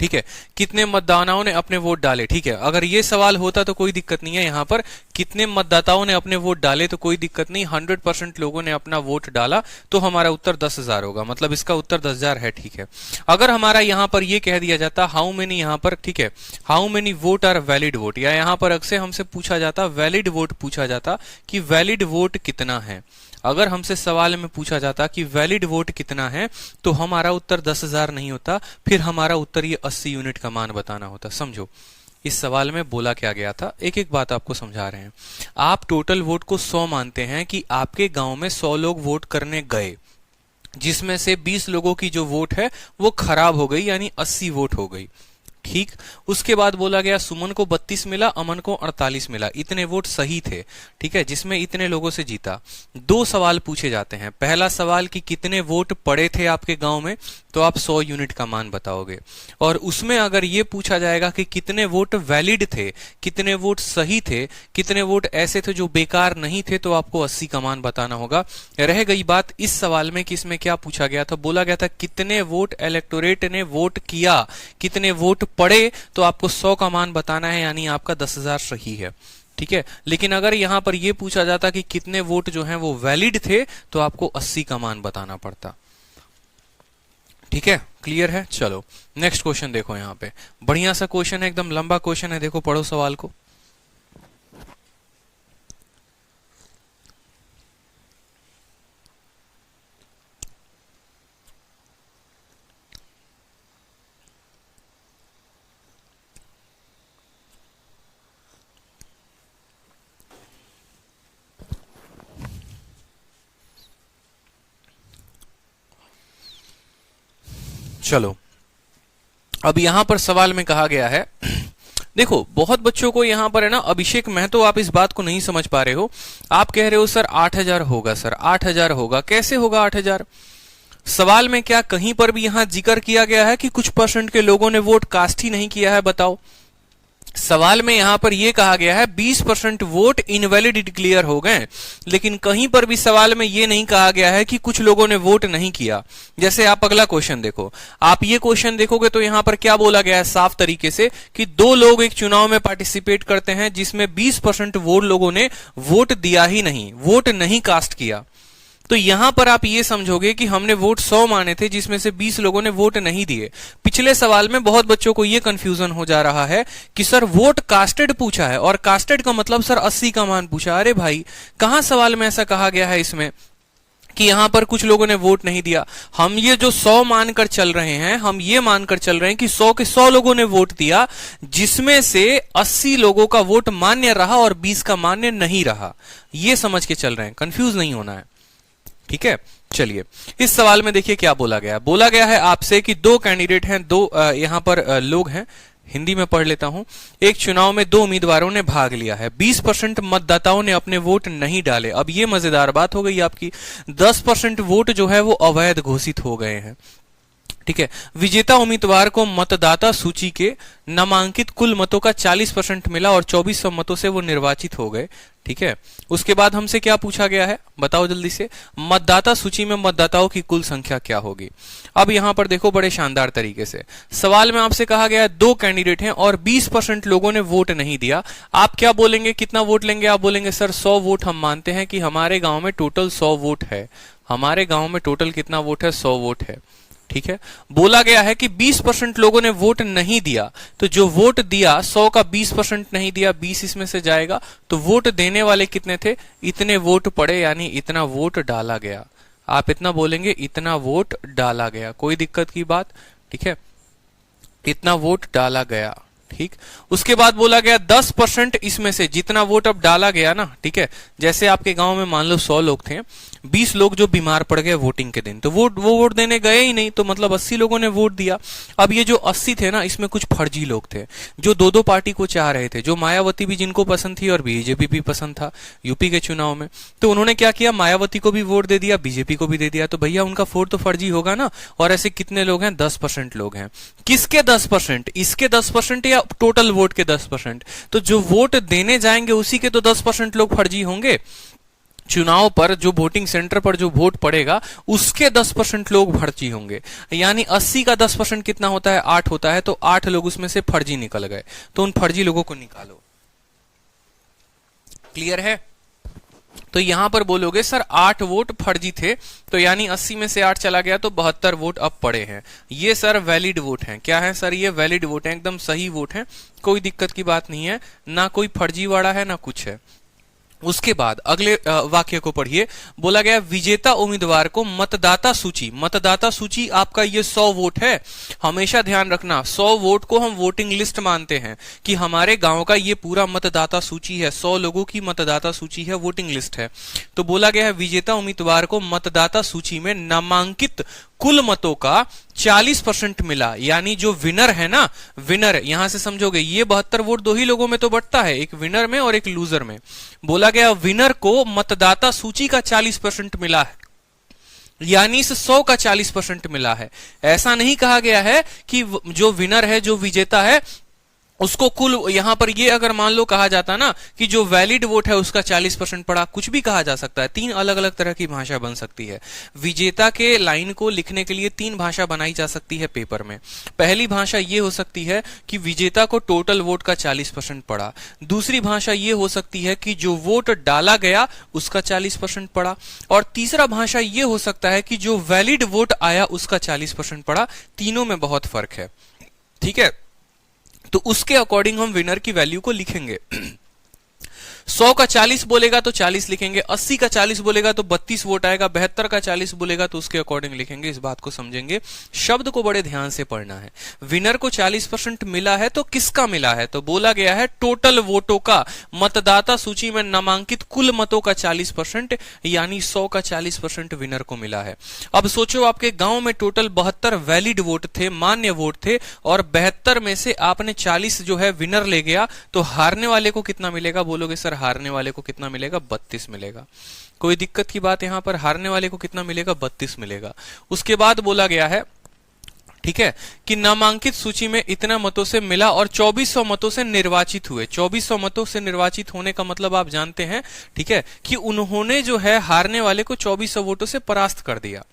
ठीक है, कितने मतदाताओं ने अपने वोट डाले। ठीक है, अगर ये सवाल होता तो कोई दिक्कत नहीं है, यहां पर कितने मतदाताओं ने अपने वोट डाले तो कोई दिक्कत नहीं, 100% लोगों ने अपना वोट डाला तो हमारा उत्तर 10,000 होगा, मतलब इसका उत्तर 10,000 है। ठीक है, अगर हमारा यहां पर ये कह दिया जाता हाउ मेनी, यहां पर ठीक है, how many vote are valid vote, या यहां पर अक्सर हमसे पूछा जाता वैलिड वोट, पूछा जाता कि वैलिड वोट कितना है। अगर हमसे सवाल में पूछा जाता कि वैलिड वोट कितना है तो हमारा उत्तर 10,000 नहीं होता, फिर हमारा उत्तर ये 80 यूनिट का मान बताना होता। समझो इस सवाल में बोला क्या गया था, एक एक बात आपको समझा रहे हैं। आप टोटल वोट को 100 मानते हैं कि आपके गांव में 100 लोग वोट करने गए, जिसमें से 20 लोगों की जो वोट है वो खराब हो गई, यानी 80 वोट हो गई। ठीक, उसके बाद बोला गया सुमन को 32 मिला, अमन को 48 मिला, इतने वोट सही थे। ठीक है, जिसमें इतने लोगों से जीता। दो सवाल पूछे जाते हैं, पहला सवाल कि कितने वोट पड़े थे आपके गांव में, तो आप 100 यूनिट का मान बताओगे, और उसमें अगर ये पूछा जाएगा कि कितने वोट वैलिड थे, कितने वोट सही थे, कितने वोट ऐसे थे जो बेकार नहीं थे, तो आपको 80 का मान बताना होगा। रह गई बात इस सवाल में कि इसमें क्या पूछा गया था, बोला गया था कितने वोट इलेक्टोरेट ने वोट किया, कितने वोट पड़े, तो आपको 100 का मान बताना है, यानी आपका 10,000 सही है। ठीक है, लेकिन अगर यहां पर यह पूछा जाता कि कितने वोट जो हैं वो वैलिड थे, तो आपको 80 का मान बताना पड़ता। ठीक है, क्लियर है? चलो नेक्स्ट क्वेश्चन देखो, यहां पे बढ़िया सा क्वेश्चन है, एकदम लंबा क्वेश्चन है, देखो पढ़ो सवाल को। चलो अब यहां पर सवाल में कहा गया है, देखो बहुत बच्चों को यहां पर है ना, अभिषेक महतो आप इस बात को नहीं समझ पा रहे हो। आप कह रहे हो सर 8,000 होगा, सर 8,000 होगा, कैसे होगा 8,000? सवाल में क्या कहीं पर भी यहां जिक्र किया गया है कि कुछ परसेंट के लोगों ने वोट कास्ट ही नहीं किया है? बताओ, सवाल में यहां पर यह कहा गया है 20% वोट इनवैलिड डिक्लेयर हो गए, लेकिन कहीं पर भी सवाल में यह नहीं कहा गया है कि कुछ लोगों ने वोट नहीं किया। जैसे आप अगला क्वेश्चन देखो, आप ये क्वेश्चन देखोगे तो यहां पर क्या बोला गया है साफ तरीके से कि दो लोग एक चुनाव में पार्टिसिपेट करते हैं जिसमें 20% वोट लोगों ने वोट दिया ही नहीं, वोट नहीं कास्ट किया। तो यहां पर आप ये समझोगे कि हमने वोट 100 माने थे जिसमें से 20 लोगों ने वोट नहीं दिए। पिछले सवाल में बहुत बच्चों को ये कंफ्यूजन हो जा रहा है कि सर वोट कास्टेड पूछा है और कास्टेड का मतलब सर 80 का मान पूछा। अरे भाई, कहां सवाल में ऐसा कहा गया है इसमें कि यहां पर कुछ लोगों ने वोट नहीं दिया? हम ये जो 100 मानकर चल रहे हैं, हम ये मानकर चल रहे हैं कि 100 के 100 लोगों ने वोट दिया, जिसमें से 80 लोगों का वोट मान्य रहा और 20 का मान्य नहीं रहा। ये समझ के चल रहे हैं, कंफ्यूज नहीं होना है। ठीक है, चलिए इस सवाल में देखिए क्या बोला गया। बोला गया है आपसे कि दो कैंडिडेट हैं, दो यहां पर लोग हैं, हिंदी में पढ़ लेता हूं। एक चुनाव में दो उम्मीदवारों ने भाग लिया है, 20% मतदाताओं ने अपने वोट नहीं डाले। अब ये मजेदार बात हो गई आपकी, 10% वोट जो है वो अवैध घोषित हो गए हैं। ठीक है, विजेता उम्मीदवार को मतदाता सूची के नामांकित कुल मतों का 40% मिला और 2400 मतों से वो निर्वाचित हो गए। ठीक है, उसके बाद हमसे क्या पूछा गया है, बताओ जल्दी से, मतदाता सूची में मतदाताओं की कुल संख्या क्या होगी? अब यहां पर देखो बड़े शानदार तरीके से सवाल में आपसे कहा गया है दो कैंडिडेट हैं और 20% लोगों ने वोट नहीं दिया। आप क्या बोलेंगे, कितना वोट लेंगे? आप बोलेंगे सर 100 वोट हम मानते हैं कि हमारे गांव में टोटल 100 वोट है। हमारे गांव में टोटल कितना वोट है? 100 वोट है। ठीक है, बोला गया है कि 20% लोगों ने वोट नहीं दिया, तो जो वोट दिया 100 का 20% नहीं दिया, 20 इसमें से जाएगा, तो वोट देने वाले कितने थे? इतने वोट पड़े, यानी इतना वोट डाला गया। आप इतना बोलेंगे, इतना वोट डाला गया, कोई दिक्कत की बात? ठीक है, इतना वोट डाला गया। ठीक, उसके बाद बोला गया 10% इसमें से जितना वोट अब डाला गया ना, ठीक है, जैसे आपके गांव में मान लो 100 लोग थे, 20 लोग जो बीमार पड़ गए वोटिंग के दिन, तो वो वोट देने गए ही नहीं, तो मतलब 80 लोगों ने वोट दिया। अब ये जो 80 थे ना, इसमें कुछ फर्जी लोग थे जो दो दो पार्टी को चाह रहे थे, जो मायावती भी जिनको पसंद थी और बीजेपी भी पसंद था यूपी के चुनाव में। तो उन्होंने क्या किया, मायावती को भी वोट दे दिया, बीजेपी को भी दे दिया। तो भैया उनका वोट तो फर्जी होगा ना। और ऐसे कितने लोग हैं, 10% लोग हैं। किसके 10%? इसके 10% या टोटल वोट के 10%? तो जो वोट देने जाएंगे उसी के तो 10% लोग फर्जी होंगे। चुनाव पर जो वोटिंग सेंटर पर जो वोट पड़ेगा उसके 10% लोग फर्जी होंगे। यानी 80 का 10% कितना होता है, 8 होता है। तो 8 लोग उसमें से फर्जी निकल गए, तो उन फर्जी लोगों को निकालो। क्लियर है? तो यहां पर बोलोगे सर 8 वोट फर्जी थे, तो यानी 80 में से 8 चला गया, तो 72 वोट अब पड़े हैं। ये सर वैलिड वोट हैं। क्या है सर? ये वैलिड वोट है, एकदम सही वोट है, कोई दिक्कत की बात नहीं है, ना कोई फर्जीवाड़ा है ना कुछ है। उसके बाद अगले वाक्य को पढ़िए। बोला गया विजेता उम्मीदवार को मतदाता सूची, मतदाता सूची आपका ये 100 वोट है। हमेशा ध्यान रखना 100 वोट को हम वोटिंग लिस्ट मानते हैं कि हमारे गांव का ये पूरा मतदाता सूची है, 100 लोगों की मतदाता सूची है, वोटिंग लिस्ट है। तो बोला गया है विजेता उम्मीदवार को मतदाता सूची में नामांकित कुल मतों का 40% मिला। यानी जो विनर है ना, विनर यहां से समझोगे ये 72 वोट दो ही लोगों में तो बढ़ता है, एक विनर में और एक लूजर में। बोला गया विनर को मतदाता सूची का 40% मिला है, यानी इस 100 का 40% मिला है। ऐसा नहीं कहा गया है कि जो विनर है, जो विजेता है, उसको कुल, यहां पर ये अगर मान लो कहा जाता ना कि जो वैलिड वोट है उसका 40% पड़ा, कुछ भी कहा जा सकता है। 3 अलग अलग तरह की भाषा बन सकती है। विजेता के लाइन को लिखने के लिए 3 भाषा बनाई जा सकती है पेपर में। पहली भाषा ये हो सकती है कि विजेता को टोटल वोट का 40% पड़ा। दूसरी भाषा ये हो सकती है कि जो वोट डाला गया उसका 40% पड़ा। और तीसरा भाषा ये हो सकता है कि जो वैलिड वोट आया उसका 40% पड़ा। तीनों में बहुत फर्क है, ठीक है? तो उसके अकॉर्डिंग हम विनर की वैल्यू को लिखेंगे। 100 का 40 बोलेगा तो 40 लिखेंगे, 80 का 40 बोलेगा तो 32 वोट आएगा, 72 का 40 बोलेगा तो उसके अकॉर्डिंग लिखेंगे। इस बात को समझेंगे, शब्द को बड़े ध्यान से पढ़ना है। विनर को 40% मिला है, तो किसका मिला है? तो बोला गया है टोटल वोटों का, मतदाता सूची में नामांकित कुल मतों का 40%, यानी 100 का 40% विनर को मिला है। अब सोचो आपके गांव में टोटल 72 वैलिड वोट थे, मान्य वोट थे, और 72 में से आपने 40 जो है विनर ले गया, तो हारने वाले को कितना मिलेगा? बोलोगे सर हारने वाले को कितना मिलेगा? 32 मिलेगा। कोई दिक्कत की बात यहां पर? हारने वाले को कितना मिलेगा? 32 मिलेगा। उसके बाद बोला गया है, ठीक है, कि नामांकित सूची में इतना मतों से मिला और 2400 मतों से निर्वाचित हुए। 2400 मतों से निर्वाचित होने का मतलब आप जानते हैं, ठीक है, कि उन्होंने जो है हारने वाले को 2400 वोटों से परास्त कर दिया।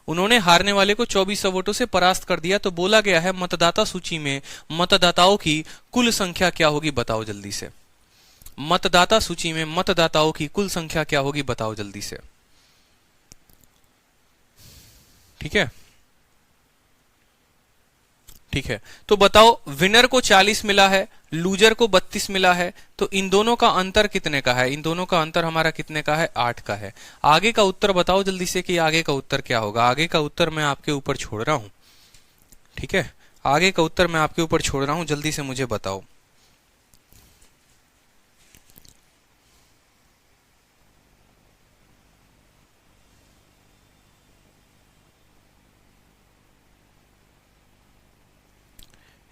उन्होंने हारने वाले को 2400 वोटों से परास्त कर दिया। तो बोला गया है मतदाता सूची में मतदाताओं की कुल संख्या क्या होगी? बताओ जल्दी से। मतदाता सूची में मतदाताओं की कुल संख्या क्या होगी? बताओ जल्दी से। ठीक है, ठीक है। तो बताओ, विनर को 40 मिला है, लूजर को 32 मिला है, तो इन दोनों का अंतर कितने का है? इन दोनों का अंतर हमारा कितने का है? 8 का है। आगे का उत्तर बताओ जल्दी से कि आगे का उत्तर क्या होगा। आगे का उत्तर मैं आपके ऊपर छोड़ रहा हूं, ठीक है, आगे का उत्तर मैं आपके ऊपर छोड़ रहा हूं, जल्दी से मुझे बताओ।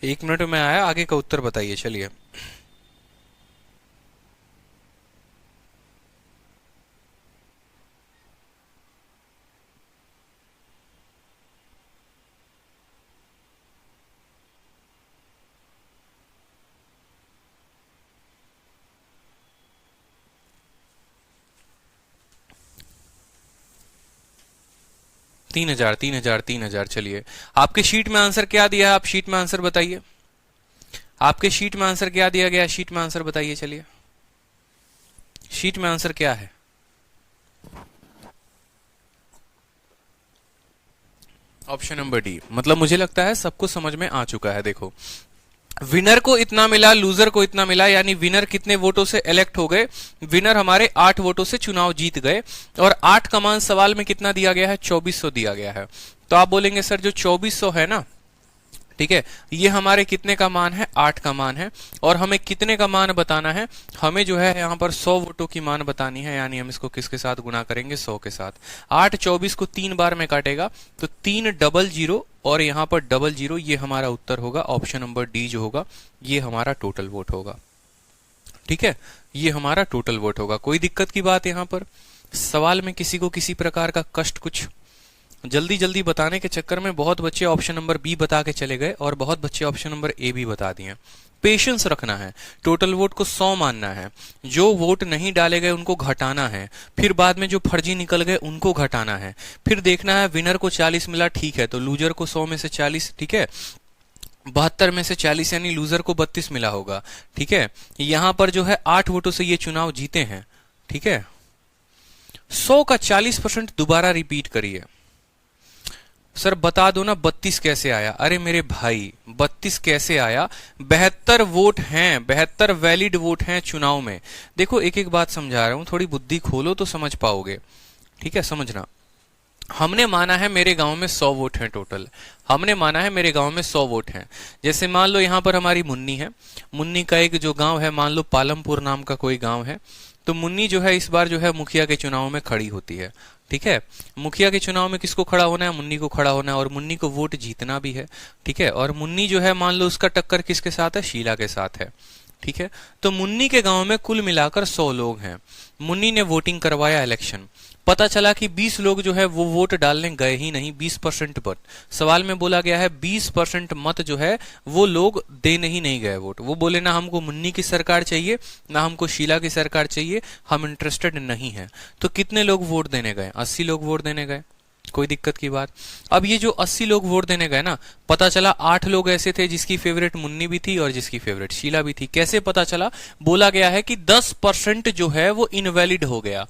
एक मिनट में आया, आगे का उत्तर बताइए। चलिए, तीन हजार, 3000, 3000। चलिए, आपके शीट में आंसर क्या दिया है? आप शीट में आंसर बताइए। आपके शीट में आंसर क्या दिया गया? शीट में आंसर बताइए। चलिए, शीट में आंसर क्या है? Option number D. मतलब मुझे लगता है सबको समझ में आ चुका है। देखो, विनर को इतना मिला, लूजर को इतना मिला, यानी विनर कितने वोटों से इलेक्ट हो गए? विनर हमारे 8 वोटों से चुनाव जीत गए। और 8 का मान सवाल में कितना दिया गया है? 2400 दिया गया है। तो आप बोलेंगे सर जो 2400 है ना, ठीक है, ये हमारे कितने का मान है, 8 का मान है। और हमें कितने का मान बताना है, हमें जो है यहाँ पर 100 वोटों की मान बतानी है, यानी हम इसको किसके साथ गुणा करेंगे, 100 के साथ। 8 24 को 3 बार में काटेगा तो 3 डबल 0 और यहाँ पर डबल 0, ये हमारा उत्तर होगा, ऑप्शन नंबर डी जो होगा ये हमारा टोटल वोट होगा। ठीक है, ये हमारा टोटल वोट होगा। कोई दिक्कत की बात यहाँ पर? सवाल में किसी को किसी प्रकार का कष्ट? कुछ जल्दी जल्दी बताने के चक्कर में बहुत बच्चे ऑप्शन नंबर बी बता के चले गए और बहुत बच्चे ऑप्शन नंबर ए भी बता दिए। पेशेंस रखना है, टोटल वोट को 100 मानना है, जो वोट नहीं डाले गए उनको घटाना है, फिर बाद में जो फर्जी निकल गए उनको घटाना है, फिर देखना है विनर को 40 मिला, ठीक है, तो लूजर को 100 में से 40, ठीक है, 72 में से 40 यानी लूजर को 32 मिला होगा। ठीक है, यहां पर जो है 8 वोटों से ये चुनाव जीते हैं। ठीक है, 100 का 40% दोबारा रिपीट करिए। सर बता दो ना 32 कैसे आया? अरे मेरे भाई 32 कैसे आया? 72 वोट हैं, 72 वैलिड वोट हैं चुनाव में। देखो एक एक बात समझा रहा हूं, थोड़ी बुद्धि खोलो तो समझ पाओगे। ठीक है, समझना। हमने माना है मेरे गांव में 100 वोट हैं टोटल, हमने माना है मेरे गांव में 100 वोट हैं। जैसे मान लो यहां पर हमारी मुन्नी है, मुन्नी का एक जो गांव है, मान लो पालमपुर नाम का कोई गांव है, तो मुन्नी जो है इस बार जो है मुखिया के चुनाव में खड़ी होती है। ठीक है, मुखिया के चुनाव में किसको खड़ा होना है? मुन्नी को खड़ा होना है, और मुन्नी को वोट जीतना भी है। ठीक है, और मुन्नी जो है मान लो उसका टक्कर किसके साथ है? शीला के साथ है। ठीक है, तो मुन्नी के गांव में कुल मिलाकर 100 लोग हैं। मुन्नी ने वोटिंग करवाया, इलेक्शन, पता चला कि 20 लोग जो है वो वोट डालने गए ही नहीं, 20% वोट। सवाल में बोला गया है 20% मत जो है वो लोग देने ही नहीं गए वोट। वो बोले ना हमको मुन्नी की सरकार चाहिए, ना हमको शीला की सरकार चाहिए, हम इंटरेस्टेड नहीं है। तो कितने लोग वोट देने गए? 80 लोग वोट देने गए। कोई दिक्कत की बात? अब ये जो 80 लोग वोट देने गए ना, पता चला 8 लोग ऐसे थे जिसकी फेवरेट मुन्नी भी थी और जिसकी फेवरेट शीला भी थी। कैसे पता चला? बोला गया है कि 10% जो है वो इनवैलिड हो गया,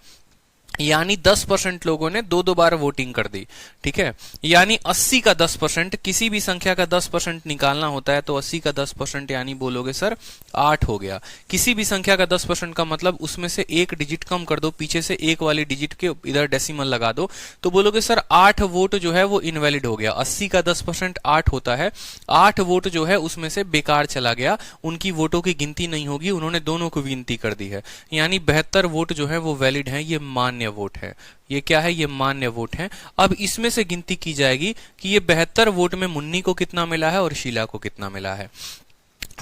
यानी 10% लोगों ने 2-2 बार वोटिंग कर दी। ठीक है, यानी 80 का 10%, किसी भी संख्या का 10% निकालना होता है तो 80 का 10% यानी बोलोगे सर 8 हो गया। किसी भी संख्या का 10% का मतलब उसमें से एक डिजिट कम कर दो, पीछे से एक वाली डिजिट के इधर डेसिमल लगा दो, तो बोलोगे सर 8 वोट जो है वो इनवैलिड हो गया। 80 का 10% 8 होता है, 8 वोट जो है उसमें से बेकार चला गया, उनकी वोटों की गिनती नहीं होगी, उन्होंने दोनों को गिनती कर दी है, यानी 72 वोट जो है वो वैलिड है, ये मान्य वोट है। ये क्या है? ये मान्य वोट है। अब इसमें से गिनती की जाएगी कि ये 72 वोट में मुन्नी को कितना मिला है और शीला को कितना मिला है।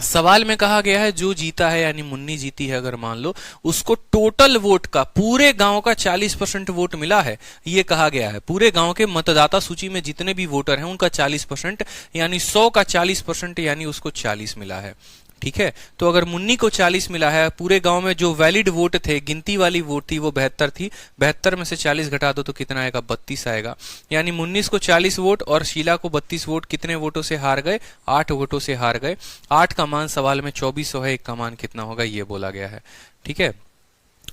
सवाल में कहा गया है जो जीता है, यानी मुन्नी जीती है, अगर मान लो उसको टोटल वोट का, पूरे गांव का 40% वोट मिला है, ये कहा गया है। पूरे गांव के मतदाता सूची में जितने भी वोटर हैं उनका 40%, यानी 100 का 40%, यानी उसको 40 मिला है। ठीक है, तो अगर मुन्नी को 40 मिला है, पूरे गांव में जो वैलिड वोट थे, गिनती वाली वोट थी, वो 72 थी, 72 में से 40 घटा दो तो कितना आएगा? 32 आएगा। यानी मुन्नीस को 40 वोट और शीला को 32 वोट, कितने वोटों से हार गए? 8 वोटों से हार गए। 8 का मान सवाल में 2400 है, 1 का मान कितना होगा ये बोला गया है। ठीक है,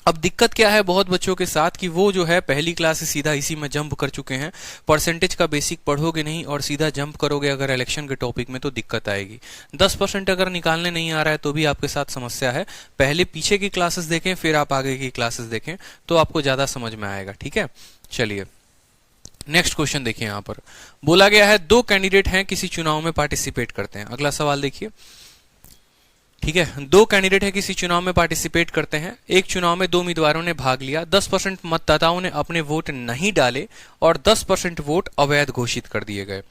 अब दिक्कत क्या है बहुत बच्चों के साथ कि वो जो है पहली क्लास से सीधा इसी में जंप कर चुके हैं, परसेंटेज का बेसिक पढ़ोगे नहीं और सीधा जंप करोगे अगर इलेक्शन के टॉपिक में तो दिक्कत आएगी। 10% अगर निकालने नहीं आ रहा है तो भी आपके साथ समस्या है। पहले पीछे की क्लासेस देखें, फिर आप आगे की क्लासेस देखें तो आपको ज्यादा समझ में आएगा। ठीक है, चलिए नेक्स्ट क्वेश्चन देखिए। यहां पर बोला गया है 2 कैंडिडेट हैं, किसी चुनाव में पार्टिसिपेट करते हैं। अगला सवाल देखिए। ठीक है, 2 कैंडिडेट है, किसी चुनाव में पार्टिसिपेट करते हैं। एक चुनाव में 2 उम्मीदवारों ने भाग लिया, 10% मतदाताओं ने अपने वोट नहीं डाले और 10% वोट अवैध घोषित कर दिए गए।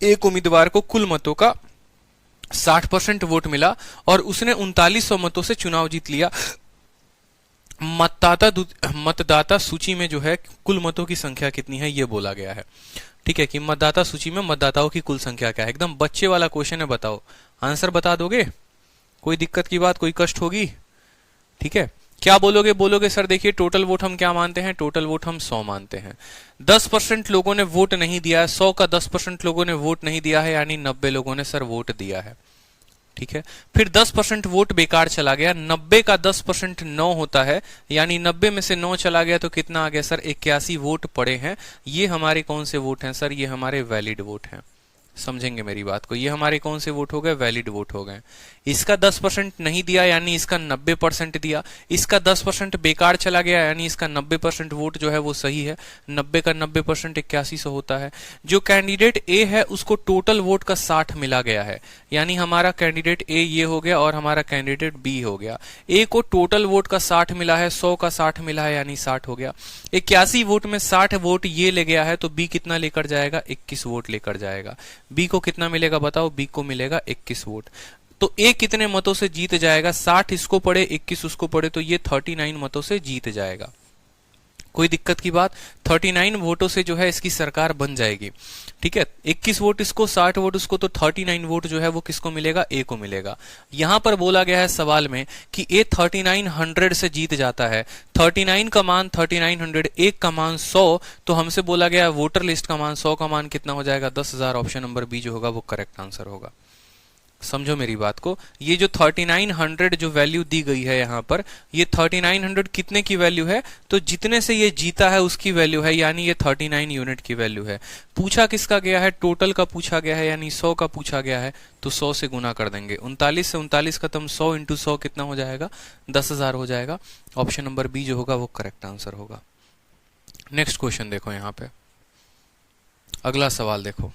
एक उम्मीदवार को कुल मतों का 60% वोट मिला और उसने 3900 मतों से चुनाव जीत लिया। मतदाता सूची में जो है कुल मतों की संख्या कितनी है ये बोला गया है। ठीक है, कि मतदाता सूची में मतदाताओं की कुल संख्या क्या है। एकदम बच्चे वाला क्वेश्चन है, बताओ आंसर बता दोगे? कोई दिक्कत की बात, कोई कष्ट होगी? ठीक है, क्या बोलोगे? बोलोगे सर देखिए टोटल वोट हम क्या मानते हैं? टोटल वोट हम 100 मानते हैं। 10% लोगों ने वोट नहीं दिया है, 100 का 10% लोगों ने वोट नहीं दिया है, यानी 90 लोगों ने सर वोट दिया है। ठीक है, फिर 10% वोट बेकार चला गया, 90 का 10% 9 होता है, यानी 90 में से 9 चला गया तो कितना आ गया सर? 81 वोट पड़े हैं। ये हमारे कौन से वोट हैं सर? ये हमारे वैलिड वोट हैं। समझेंगे मेरी बात को। ये हमारे कौन से वोट हो गए, वैलिड वोट हो गए। इसका 10% नहीं दिया यानी इसका 90% दिया। इसका 10% बेकार चला गया यानी इसका 90% वोट जो है वो सही है। 90 का 90% 8100 होता है। जो कैंडिडेट ए है उसको टोटल वोट का 60 मिला गया है, यानी हमारा कैंडिडेट ए ये हो गया और हमारा कैंडिडेट बी हो गया। ए को टोटल वोट का 60 मिला है, 100 का 60 मिला है यानी 60 हो गया। 81 वोट में 60 वोट ये ले गया है तो बी कितना लेकर जाएगा, 21 वोट लेकर जाएगा। बी को कितना मिलेगा बताओ, बी को मिलेगा 21 वोट। तो ए कितने मतों से जीत जाएगा, 60 इसको पड़े 21 उसको पड़े तो ये 39 मतों से जीत जाएगा। कोई दिक्कत की बात, 39 वोटों से जो है इसकी सरकार बन जाएगी। ठीक है, 21 वोट इसको 60 वोट उसको, तो 39 वोट जो है वो किसको मिलेगा, ए को मिलेगा। यहां पर बोला गया है सवाल में कि ए 3900 से जीत जाता है। 39 का मान 3900, एक का मान 100, तो हमसे बोला गया है वोटर लिस्ट का मान 100 का मान कितना हो जाएगा, 10,000। ऑप्शन नंबर बी जो होगा वो करेक्ट आंसर होगा। समझो मेरी बात को, ये जो 3900 जो वैल्यू दी गई है यहाँ पर, ये 3900 कितने की वैल्यू है, तो जितने से ये जीता है उसकी वैल्यू है, यानी ये 39 यूनिट की वैल्यू है। पूछा किसका गया है, टोटल का पूछा गया है, यानी 100 का पूछा गया है, तो 100 से गुना कर देंगे। 39 से 39 खत्म, 100 इंटू 100 कितना हो जाएगा, 10,000 हो जाएगा। ऑप्शन नंबर बी जो होगा वो करेक्ट आंसर होगा। नेक्स्ट क्वेश्चन देखो यहाँ पे, अगला सवाल देखो।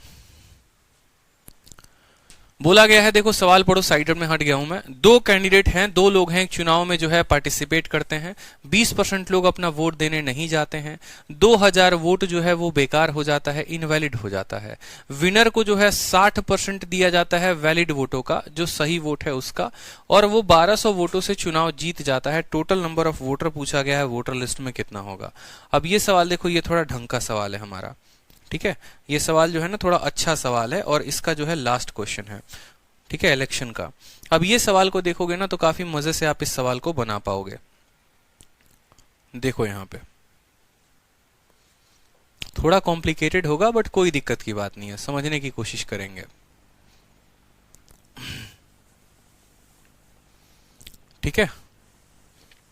बोला गया है, देखो सवाल पढ़ो, साइड में हट गया हूं मैं। दो कैंडिडेट हैं, दो लोग हैं, चुनाव में जो है पार्टिसिपेट करते हैं। 20% लोग अपना वोट देने नहीं जाते हैं। 2000 वोट जो है वो बेकार हो जाता है, इनवैलिड हो जाता है। विनर को जो है 60% दिया जाता है वैलिड वोटों का, जो सही वोट है उसका, और वो 1200 वोटों से चुनाव जीत जाता है। टोटल नंबर ऑफ वोटर पूछा गया है, वोटर लिस्ट में कितना होगा। अब ये सवाल देखो, ये थोड़ा ढंग का सवाल है हमारा। ठीक है, ये सवाल जो है ना थोड़ा अच्छा सवाल है और इसका जो है लास्ट क्वेश्चन है। ठीक है, इलेक्शन का। अब ये सवाल को देखोगे ना तो काफी मजे से आप इस सवाल को बना पाओगे। देखो यहां पे थोड़ा कॉम्प्लिकेटेड होगा बट कोई दिक्कत की बात नहीं है, समझने की कोशिश करेंगे। ठीक है,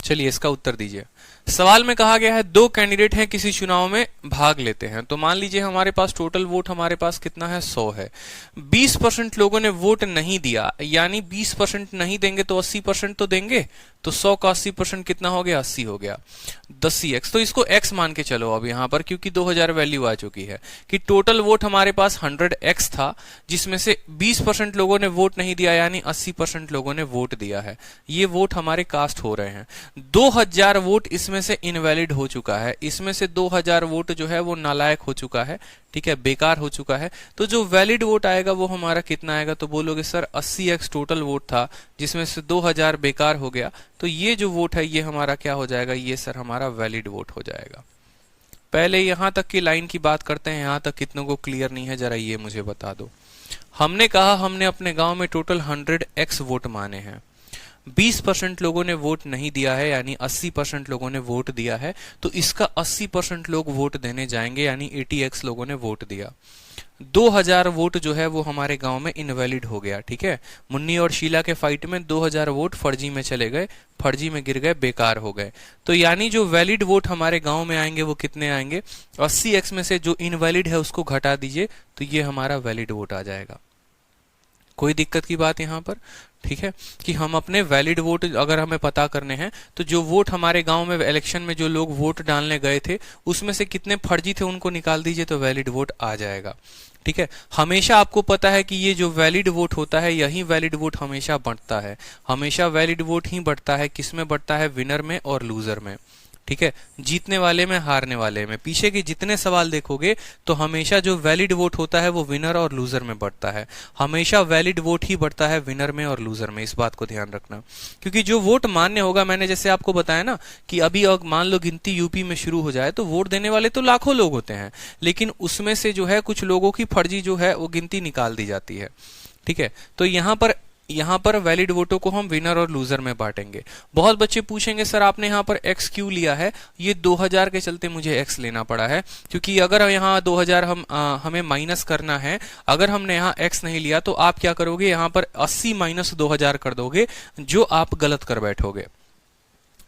चलिए इसका उत्तर दीजिए। सवाल में कहा गया है दो कैंडिडेट हैं, किसी चुनाव में भाग लेते हैं। तो मान लीजिए हमारे पास टोटल वोट हमारे पास कितना है, 100 है। 20% लोगों ने वोट नहीं दिया, यानी 20% नहीं देंगे तो 80% तो देंगे। तो 100 का 80% कितना हो गया, 80 हो गया। 10x, तो इसको x मान के चलो अब यहां पर, क्योंकि 2000 वैल्यू आ चुकी है कि टोटल वोट हमारे पास 100x था, जिसमें से 20% लोगों ने वोट नहीं दिया, यानी 80% लोगों ने वोट दिया है। ये वोट हमारे कास्ट हो रहे हैं। 2000 वोट इसमें से इनवैलिड हो चुका है, इसमें से 2000 वोट जो है वो नालायक हो चुका है। ठीक है, बेकार हो चुका है। तो जो वैलिड वोट आएगा वो हमारा कितना आएगा, तो बोलोगे सर 80x टोटल वोट था, जिसमें से 2000 बेकार हो गया, तो ये जो वोट है ये हमारा क्या हो जाएगा, ये सर हमारा वैलिड वोट हो जाएगा। पहले यहां तक की लाइन की बात करते हैं, यहां तक कितनों को क्लियर नहीं है, जरा ये मुझे बता दो। हमने कहा हमने अपने गांव में टोटल 100x वोट माने हैं। 20% लोगों ने वोट नहीं दिया है, यानी 80% लोगों ने वोट दिया है, तो इसका 80% लोग वोट देने जाएंगे, यानी 80x लोगों ने वोट दिया। 2000 वोट जो है वो हमारे गांव में इनवैलिड हो गया। ठीक है, मुन्नी और शीला के फाइट में 2000 वोट फर्जी में चले गए, फर्जी में गिर गए, बेकार हो गए। तो यानी जो वैलिड वोट हमारे गांव में आएंगे वो कितने आएंगे, 80x में से जो इनवैलिड है उसको घटा दीजिए, तो ये हमारा वैलिड वोट आ जाएगा। कोई दिक्कत की बात यहां पर। ठीक है, कि हम अपने वैलिड वोट अगर हमें पता करने हैं, तो जो वोट हमारे गांव में इलेक्शन में जो लोग वोट डालने गए थे उसमें से कितने फर्जी थे उनको निकाल दीजिए, तो वैलिड वोट आ जाएगा। ठीक है, हमेशा आपको पता है कि ये जो वैलिड वोट होता है, यही वैलिड वोट हमेशा बढ़ता है। हमेशा वैलिड वोट ही बढ़ता है, किसमें बढ़ता है, विनर में और लूजर में। ठीक है, जीतने वाले में, हारने वाले में। पीछे के जितने सवाल देखोगे तो हमेशा जो वैलिड वोट होता है वो विनर और लूजर में बढ़ता है। हमेशा वैलिड वोट ही बढ़ता है विनर में और लूजर में, इस बात को ध्यान रखना। क्योंकि जो वोट मान्य होगा, मैंने जैसे आपको बताया ना कि अभी मान लो गिनती यूपी में शुरू हो जाए तो वोट देने वाले तो लाखों लोग होते हैं, लेकिन उसमें से जो है कुछ लोगों की फर्जी जो है वो गिनती निकाल दी जाती है। ठीक है, तो यहाँ पर वैलिड वोटों को हम विनर और लूजर में बांटेंगे। बहुत बच्चे पूछेंगे सर आपने यहाँ पर x क्यों लिया है, ये 2000 के चलते मुझे x लेना पड़ा है, क्योंकि अगर यहाँ 2000 हमें माइनस करना है, अगर हमने यहाँ x नहीं लिया तो आप क्या करोगे, यहाँ पर 80 - 2000 कर दोगे, जो आप गलत कर बैठोगे।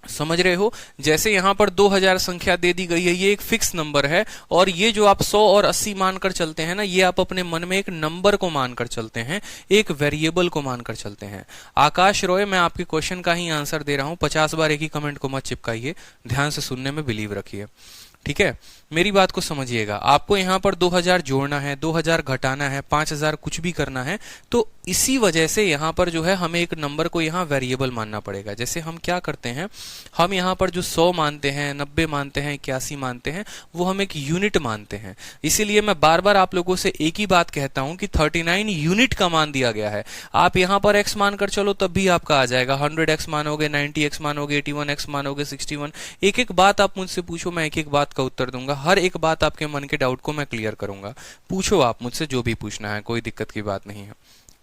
समझ रहे हो? जैसे यहां पर 2000 संख्या दे दी गई है, ये एक फिक्स नंबर है, और ये जो आप 100 और 80 मानकर चलते हैं ना, ये आप अपने मन में एक नंबर को मानकर चलते हैं, एक वेरिएबल को मानकर चलते हैं। आकाश रॉय, मैं आपके क्वेश्चन का ही आंसर दे रहा हूं, 50 बार एक ही कमेंट को मत चिपकाइए, ध्यान से सुनने में बिलीव रखिए, ठीक है? मेरी बात को समझिएगा। आपको यहां पर 2000 जोड़ना है, 2000 घटाना है, 5000 कुछ भी करना है, तो इसी वजह से यहां पर जो है हमें एक नंबर को यहां वेरिएबल मानना पड़ेगा। जैसे हम क्या करते हैं, हम यहां पर जो 100 मानते हैं, 90 मानते हैं, 81 मानते हैं, वो हम एक यूनिट मानते हैं। इसीलिए मैं बार बार आप लोगों से एक ही बात कहता हूं कि 39 यूनिट का मान दिया गया है। आप यहां पर x मानकर चलो तब भी आपका आ जाएगा, 100x मानोगे, 90x मानोगे, 81x मानोगे, 61। एक एक बात आप मुझसे पूछो, मैं एक एक बात का उत्तर दूंगा, हर एक बात आपके मन के डाउट को मैं क्लियर करूंगा। पूछो आप मुझसे जो भी पूछना है, कोई दिक्कत की बात नहीं है,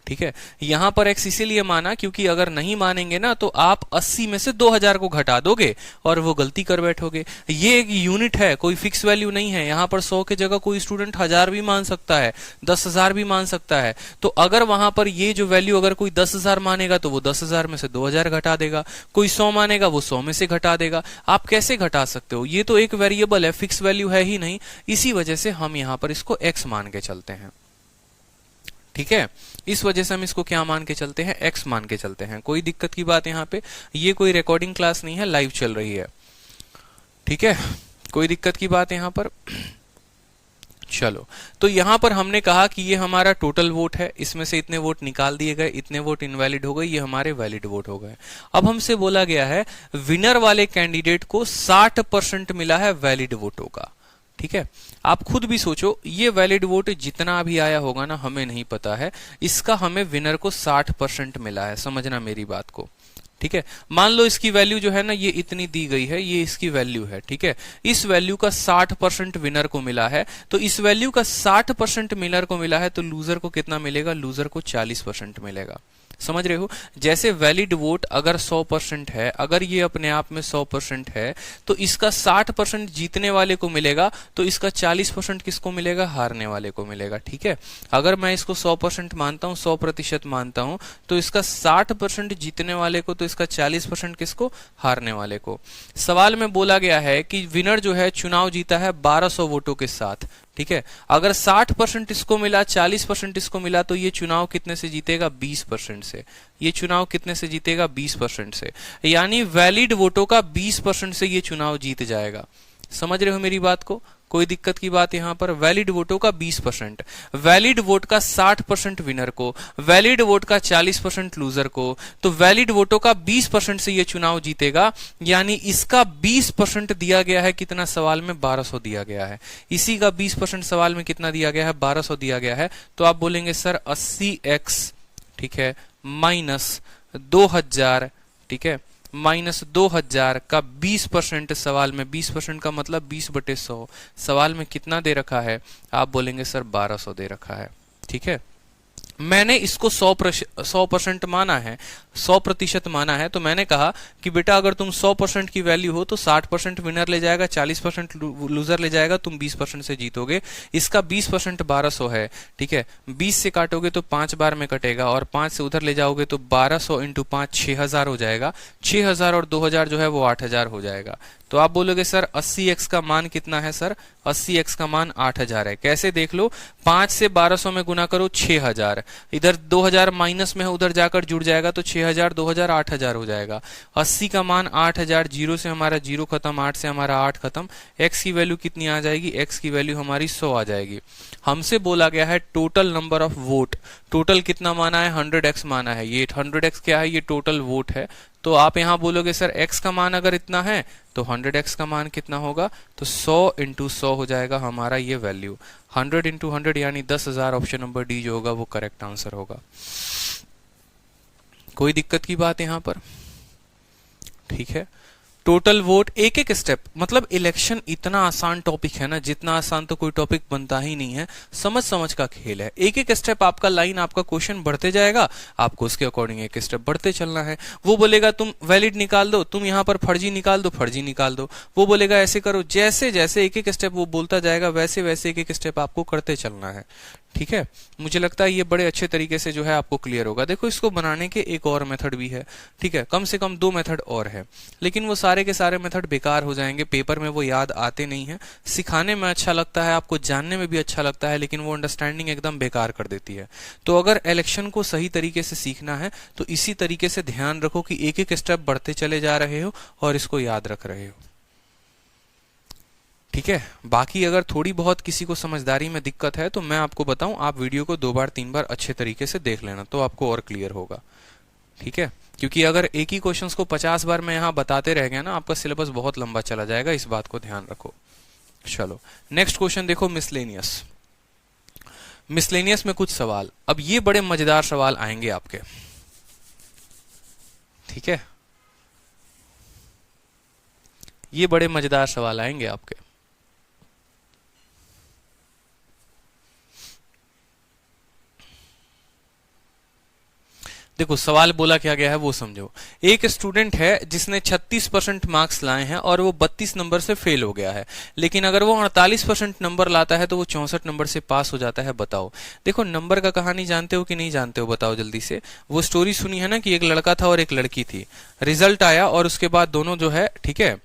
ठीक है? यहां पर x इसीलिए माना क्योंकि अगर नहीं मानेंगे ना तो आप 80 में से 2000 को घटा दोगे और वो गलती कर बैठोगे। ये एक यूनिट है, कोई फिक्स वैल्यू नहीं है। यहां पर 100 के जगह कोई स्टूडेंट 1000 भी मान सकता है, 10,000 भी मान सकता है। तो अगर वहां पर ये जो वैल्यू अगर कोई 10,000 मानेगा तो वो 10,000 में से 2000 घटा देगा, कोई 100 मानेगा वो 100 में से घटा देगा। आप कैसे घटा सकते हो? ये तो एक वेरिएबल है, फिक्स वैल्यू है ही नहीं। इसी वजह से हम यहां पर इसको x मान के चलते हैं, ठीक है? इस वजह से हम इसको क्या मान के चलते हैं? x मान के चलते हैं। कोई दिक्कत की बात यहां पे? ये कोई रिकॉर्डिंग क्लास नहीं है, लाइव चल रही है, ठीक है? कोई दिक्कत की बात यहां पर? चलो, तो यहां पर हमने कहा कि ये हमारा टोटल वोट है, इसमें से इतने वोट निकाल दिए गए, इतने वोट इनवैलिड हो गए, ये हमारे वैलिड वोट हो गए। अब हमसे बोला गया है विनर वाले कैंडिडेट को 60% मिला है वैलिड वोटों का, ठीक है? आप खुद भी सोचो, ये वैलिड वोट जितना भी आया होगा ना, हमें नहीं पता है, इसका हमें विनर को 60% मिला है। समझना मेरी बात को, ठीक है? मान लो इसकी वैल्यू जो है ना, ये इतनी दी गई है, ये इसकी वैल्यू है, ठीक है? इस वैल्यू का 60% विनर को मिला है, तो इस वैल्यू का 60% विनर को मिला है, तो लूजर को कितना मिलेगा? लूजर को 40% मिलेगा। समझ रहे हो? जैसे वैलिड वोट अगर 100% है, अगर ये अपने आप में 100% है, तो इसका 60% जीतने वाले को मिलेगा, तो इसका 40% किसको मिलेगा? हारने वाले को मिलेगा, ठीक है? अगर मैं इसको 100% मानता हूं, 100% मानता हूं, तो इसका 60% जीतने वाले को, तो इसका 40% किसको? हारने वाले को। सवाल में बोला गया है कि विनर जो है चुनाव जीता है 1200 वोटों के साथ, ठीक है? अगर 60% इसको मिला, 40% इसको मिला, तो ये चुनाव कितने से जीतेगा? 20% से। ये चुनाव कितने से जीतेगा? 20% से। यानी वैलिड वोटों का 20% से ये चुनाव जीत जाएगा। समझ रहे हो मेरी बात को? कोई दिक्कत की बात यहां पर? वैलिड वोटों का 20%, वैलिड वोट का 60% विनर को, वैलिड वोट का 40% लूजर को, तो वैलिड वोटों का 20% से ये चुनाव जीतेगा। यानी इसका 20% दिया गया है, कितना सवाल में? 1200 दिया गया है। इसी का 20% सवाल में कितना दिया गया है? 1200 दिया गया है। तो आप बोलेंगे सर 80x, ठीक है, माइनस 2000, ठीक है, माइनस 2000 का 20%, सवाल में 20% का मतलब 20/100, सवाल में कितना दे रखा है? आप बोलेंगे सर 1200 दे रखा है, ठीक है? मैंने इसको 100% माना है, 100% माना है, तो मैंने कहा कि बेटा अगर तुम 100% की वैल्यू हो तो 60% विनर ले जाएगा, 40% लूजर ले जाएगा, तुम 20% से जीतोगे। इसका 20% 1200 है, ठीक है? 20 से काटोगे तो 5 बार में कटेगा, और 5 से उधर ले जाओगे तो 1200 इंटू 5 6000 हो जाएगा। 6000 और 2000 जो है वो 8000 हो जाएगा। तो आप बोलोगे सर 80x का मान कितना है? सर 80x का मान 8000 है। कैसे देख लो, 5 से 1200 में गुना करो 6000, इधर 2000 माइनस में है, उधर जाकर जुड़ जाएगा तो 6000 2000 8000 हो जाएगा। 80 का मान 8000, 0 से हमारा 0 खत्म, 8 से हमारा 8 खत्म। x की वैल्यू कितनी आ जाएगी? x की वैल्यू हमारी 100 आ जाएगी। हमसे बोला गया है total number of vote, total कितना माना है? 100x माना है। ये 100x क्या है? ये टोटल वोट है। तो आप यहां बोलोगे सर x का मान अगर इतना है तो 100x का मान कितना होगा? तो 100 इंटू 100 हो जाएगा हमारा ये वैल्यू। 100 इंटू 100 यानी 10,000, ऑप्शन नंबर डी जो होगा वो करेक्ट आंसर होगा। कोई दिक्कत की बात यहां पर? ठीक है। टोटल वोट, एक एक स्टेप, मतलब इलेक्शन इतना आसान टॉपिक है ना, जितना आसान तो कोई टॉपिक बनता ही नहीं है। समझ समझ का खेल है। एक एक स्टेप आपका लाइन, आपका क्वेश्चन बढ़ते जाएगा, आपको उसके अकॉर्डिंग एक स्टेप बढ़ते चलना है। वो बोलेगा तुम वैलिड निकाल दो, तुम यहाँ पर फर्जी निकाल दो, फर्जी निकाल दो। वो बोलेगा ऐसे करो, जैसे जैसे एक एक स्टेप वो बोलता जाएगा वैसे वैसे एक एक स्टेप आपको करते चलना है। ठीक है, मुझे लगता है ये बड़े अच्छे तरीके से जो है आपको क्लियर होगा। देखो इसको बनाने के एक और मेथड भी है, ठीक है, कम से कम 2 मेथड और है, लेकिन वो सारे के सारे मेथड बेकार हो जाएंगे, पेपर में वो याद आते नहीं है। सिखाने में अच्छा लगता है, आपको जानने में भी अच्छा लगता है, लेकिन वो अंडरस्टैंडिंग एकदम बेकार कर देती है। तो अगर इलेक्शन को सही तरीके से सीखना है तो इसी तरीके से ध्यान रखो कि एक एक स्टेप बढ़ते चले जा रहे हो और इसको याद रख रहे हो, ठीक है। बाकी अगर थोड़ी बहुत किसी को समझदारी में दिक्कत है तो मैं आपको बताऊं, आप वीडियो को 2 बार 3 बार अच्छे तरीके से देख लेना, तो आपको और क्लियर होगा, ठीक है। क्योंकि अगर एक ही क्वेश्चंस को 50 बार मैं यहाँ बताते रह गया ना, आपका सिलेबस बहुत लंबा चला जाएगा, इस बात को ध्यान रखो। चलो नेक्स्ट क्वेश्चन देखो, मिसलेनियस। मिसलेनियस में कुछ सवाल, अब ये बड़े मजेदार सवाल आएंगे आपके, ठीक है, ये बड़े मजेदार सवाल आएंगे आपके। देखो सवाल बोला क्या गया है वो समझो। एक स्टूडेंट है जिसने 36% मार्क्स लाए हैं और वो 32 नंबर से फेल हो गया है, लेकिन अगर वो 48% नंबर लाता है तो वो 64 नंबर से पास हो जाता है, बताओ। देखो नंबर का कहानी जानते हो कि नहीं जानते हो, बताओ जल्दी से। वो स्टोरी सुनी है ना कि एक लड़का था और एक लड़की थी, रिजल्ट आया और उसके बाद दोनों जो है, ठीक है,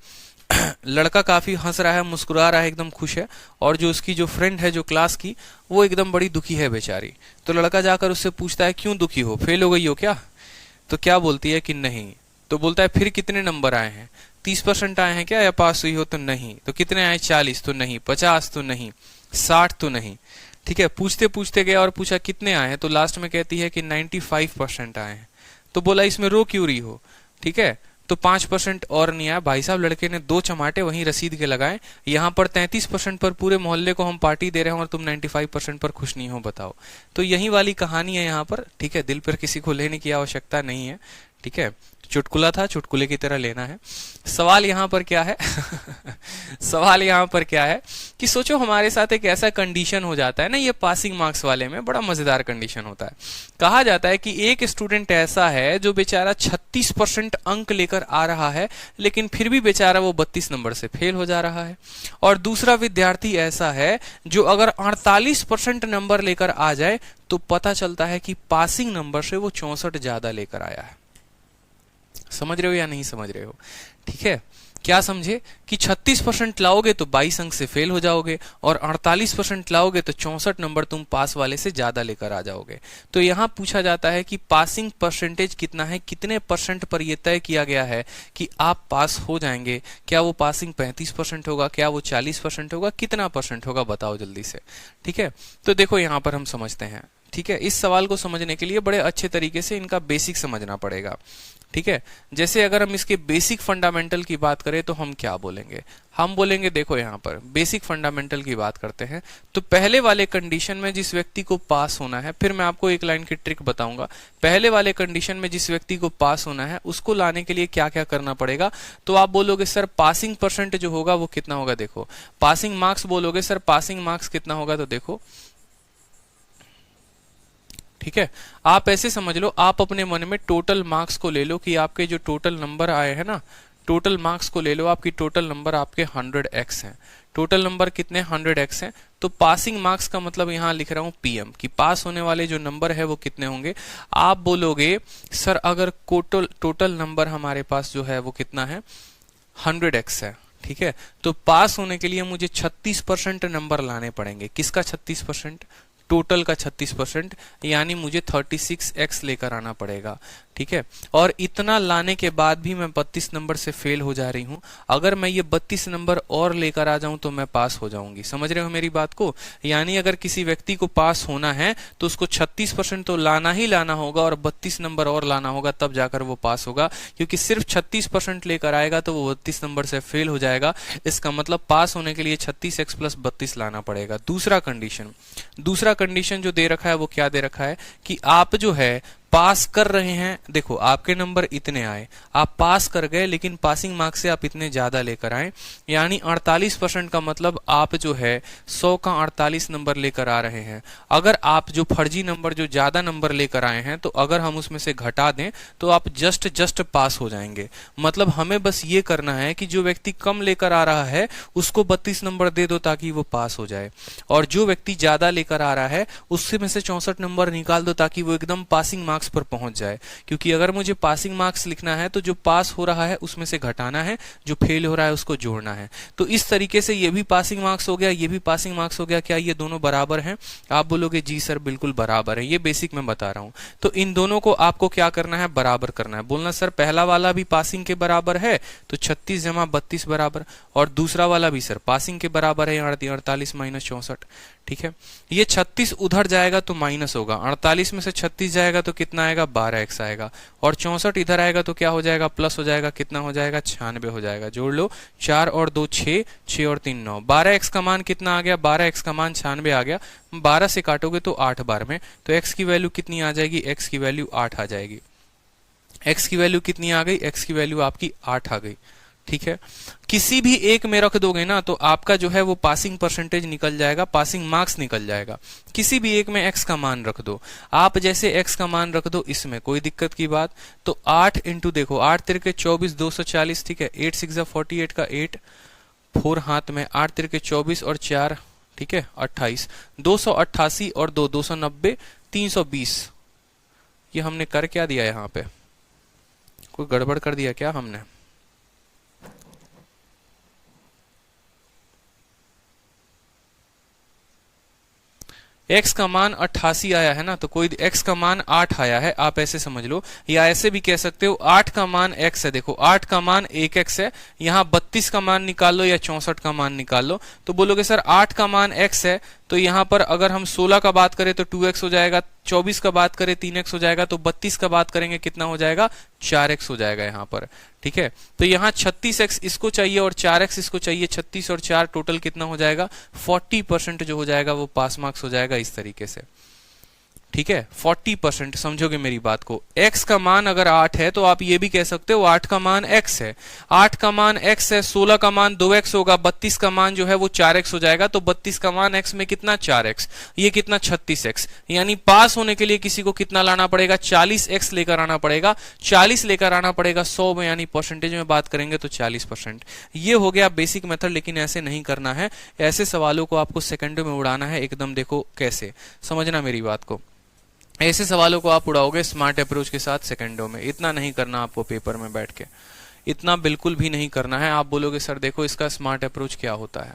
लड़का काफी हंस रहा है, मुस्कुरा रहा है, एकदम खुश है, और जो उसकी जो फ्रेंड है जो क्लास की, वो एकदम बड़ी दुखी है बेचारी। तो लड़का जाकर उससे पूछता है क्यों दुखी हो, फेल हो गई हो क्या? तो क्या बोलती है कि नहीं। तो बोलता है फिर कितने नंबर आए हैं, 30% आए हैं क्या, या पास हुई हो? तो नहीं। तो कितने आए, 40? तो नहीं। 50? तो नहीं। 60? तो नहीं। ठीक है, पूछते पूछते गया और पूछा कितने आए हैं, तो लास्ट में कहती है कि 95% आए हैं। तो बोला इसमें रो क्यों रही हो, ठीक है, तो 5% और नहीं आया। भाई साहब लड़के ने 2 चमाटे वहीं रसीद के लगाए, यहाँ पर 33% पर पूरे मोहल्ले को हम पार्टी दे रहे हैं और तुम 95% पर खुश नहीं हो, बताओ। तो यही वाली कहानी है यहाँ पर, ठीक है, दिल पर किसी को लेने की आवश्यकता नहीं है, ठीक है, चुटकुला था, चुटकुले की तरह लेना है। सवाल यहाँ पर क्या है सवाल यहाँ पर क्या है कि सोचो हमारे साथ एक ऐसा कंडीशन हो जाता है ना, ये पासिंग मार्क्स वाले में बड़ा मजेदार कंडीशन होता है। कहा जाता है कि एक स्टूडेंट ऐसा है जो बेचारा 36% अंक लेकर आ रहा है, लेकिन फिर भी बेचारा वो 32 नंबर से फेल हो जा रहा है। और दूसरा विद्यार्थी ऐसा है जो अगर 48% नंबर लेकर आ जाए तो पता चलता है कि पासिंग नंबर से वो 64 ज्यादा लेकर आया है। समझ रहे हो या नहीं समझ रहे हो? ठीक है, क्या समझे कि 36% लाओगे तो 22 अंक से फेल हो जाओगे, और 48% लाओगे तो 64 नंबर तुम पास वाले से ज्यादा लेकर आ जाओगे। तो यहां पूछा जाता है कि पासिंग परसेंटेज कितना है, कितने परसेंट पर यह तय किया गया है कि आप पास हो जाएंगे। क्या वो पासिंग 35% होगा, क्या वो 40% होगा, कितना परसेंट होगा, बताओ जल्दी से। ठीक है, तो देखो यहां पर हम समझते हैं। ठीक है, इस सवाल को समझने के लिए बड़े अच्छे तरीके से इनका बेसिक समझना पड़ेगा। ठीक है, जैसे अगर हम इसके बेसिक फंडामेंटल की बात करें तो हम क्या बोलेंगे, हम बोलेंगे, देखो यहां पर बेसिक फंडामेंटल की बात करते हैं तो पहले वाले कंडीशन में जिस व्यक्ति को पास होना है, फिर मैं आपको एक लाइन की ट्रिक बताऊंगा, पहले वाले कंडीशन में जिस व्यक्ति को पास होना है उसको लाने के लिए क्या क्या करना पड़ेगा। तो आप बोलोगे सर पासिंग परसेंट जो होगा वो कितना होगा, देखो पासिंग मार्क्स बोलोगे, सर पासिंग मार्क्स कितना होगा, तो देखो ठीक है, आप ऐसे समझ लो, आप अपने मन में टोटल मार्क्स को ले लो कि आपके जो टोटल नंबर आए हैं ना, टोटल मार्क्स को ले लो, आपकी टोटल नंबर आपके 100x हैं, टोटल नंबर कितने 100x हैं। तो पासिंग मार्क्स का मतलब यहां लिख रहा हूं पीएम, कि पास होने वाले जो नंबर है वो कितने होंगे। आप बोलोगे सर अगर टोटल नंबर हमारे पास जो है वो कितना है, 100x है, ठीक है, तो पास होने के लिए मुझे 36% नंबर लाने पड़ेंगे। किसका 36%, टोटल का 36%, यानी मुझे 36x लेकर आना पड़ेगा। ठीक है, और इतना लाने के बाद भी मैं 32 नंबर से फेल हो जा रही हूं। अगर मैं ये 32 नंबर और लेकर आ जाऊं तो मैं पास हो जाऊंगी। समझ रहे हो मेरी बात को? यानी अगर किसी व्यक्ति को पास होना है तो उसको 36% तो लाना ही लाना होगा और 32 नंबर और लाना होगा, तब जाकर वो पास होगा। क्योंकि सिर्फ 36% लेकर आएगा तो वो 32 नंबर से फेल हो जाएगा। इसका मतलब पास होने के लिए 36x + 32 लाना पड़ेगा। दूसरा कंडीशन जो दे रखा है वो क्या दे रखा है कि आप जो है पास कर रहे हैं, देखो आपके नंबर इतने आए, आप पास कर गए, लेकिन पासिंग मार्क्स से आप इतने ज्यादा लेकर आए, यानी 48% का मतलब आप जो है 100 का 48 नंबर लेकर आ रहे हैं। अगर आप जो फर्जी नंबर, जो ज्यादा नंबर लेकर आए हैं, तो अगर हम उसमें से घटा दें तो आप जस्ट पास हो जाएंगे। मतलब हमें बस ये करना है कि जो व्यक्ति कम लेकर आ रहा है उसको 32 नंबर दे दो ताकि वो पास हो जाए, और जो व्यक्ति ज्यादा लेकर आ रहा है उससे में से 64 नंबर निकाल दो ताकि वो एकदम पासिंग मार्क्स पर पहुंच जाए। क्योंकि अगर मुझे पासिंग मार्क्स लिखना है तो जो पास हो रहा है उसमें से घटाना है, जो फेल हो रहा है उसको जोड़ना है। तो इस तरीके से ये भी पासिंग मार्क्स हो गया, ये भी पासिंग मार्क्स हो गया। क्या ये दोनों बराबर हैं? आप बोलोगे जी सर बिल्कुल बराबर है, ये बेसिक में बता रहा हूं। तो इन दोनों को आपको क्या करना है? बराबर करना है। बोलना सर पहला वाला भी पासिंग के बराबर है तो 36 जमा 32 बराबर, और दूसरा वाला भी सर पासिंग के बराबर है 48 माइनस 64। ठीक है, ये 36 उधर जाएगा तो माइनस होगा, 48 में से 36 जाएगा तो कितना आएगा? 12x आएगा, और 64 इधर आएगा तो क्या हो जाएगा? प्लस हो जाएगा। कितना हो जाएगा? 96 हो जाएगा। जोड़ लो, 4 और 2 6, 6 और 3 9। 12x का मान कितना आ गया? 12x का मान 96 आ गया। 12 से काटोगे तो 8 बार में, तो x की वैल्यू कितनी आ जाएगी? x की वैल्यू 8 आ जाएगी। x की वैल्यू कितनी आ गई? x की वैल्यू आपकी 8 आ गई। ठीक है, किसी भी एक में रख दोगे ना तो आपका जो है वो पासिंग परसेंटेज निकल जाएगा, पासिंग मार्क्स निकल जाएगा। किसी भी एक में x का मान रख दो। आप जैसे x का मान रख दो इसमें, कोई दिक्कत की बात। तो 8 इंटू देखो, 8 तिरके 24, 240। ठीक है, 8 6 48 का 8, 4 हाथ में, 8 तिरके 24 और 4, ठीक है 28, 288 और 2 290, 320। ये हमने कर क्या दिया यहाँ पे? कोई गड़बड़ कर दिया क्या हमने? x का मान 88 आया है ना, तो कोई x का मान 8 आया है, आप ऐसे समझ लो, या ऐसे भी कह सकते हो 8 का मान x है। देखो 8 का मान 1x है, यहाँ 32 का मान निकाल लो या 64 का मान निकाल लो। तो बोलोगे सर 8 का मान x है, तो यहाँ पर अगर हम 16 का बात करें तो 2x हो जाएगा, 24 का बात करें 3x हो जाएगा, तो 32 का बात करेंगे कितना हो जाएगा? 4x हो जाएगा यहाँ पर। ठीक है, तो यहाँ 36x इसको चाहिए और 4x इसको चाहिए। 36 और 4 टोटल कितना हो जाएगा? 40% जो हो जाएगा वो पास मार्क्स हो जाएगा इस तरीके से। ठीक है, 40%। समझोगे मेरी बात को? x का मान अगर 8 है तो आप ये भी कह सकते हो 8 का मान x है। 8 का मान x है, 16 का मान 2x होगा, 32 का मान जो है वो 4x हो जाएगा। तो 32 का मान x में कितना? 4x, ये कितना? 36x। यानी पास होने के लिए किसी को कितना लाना पड़ेगा? 40x लेकर आना पड़ेगा। 40 लेकर आना पड़ेगा 100 में, यानी परसेंटेज में बात करेंगे तो 40%। ये हो गया बेसिक मेथड, लेकिन ऐसे नहीं करना है। ऐसे सवालों को आपको सेकंडों में उड़ाना है एकदम। देखो कैसे, समझना मेरी बात को। ऐसे सवालों को आप उड़ाओगे स्मार्ट अप्रोच के साथ सेकंडों में। इतना नहीं करना आपको पेपर में बैठ के, इतना बिल्कुल भी नहीं करना है। आप बोलोगे सर देखो इसका स्मार्ट अप्रोच क्या होता है।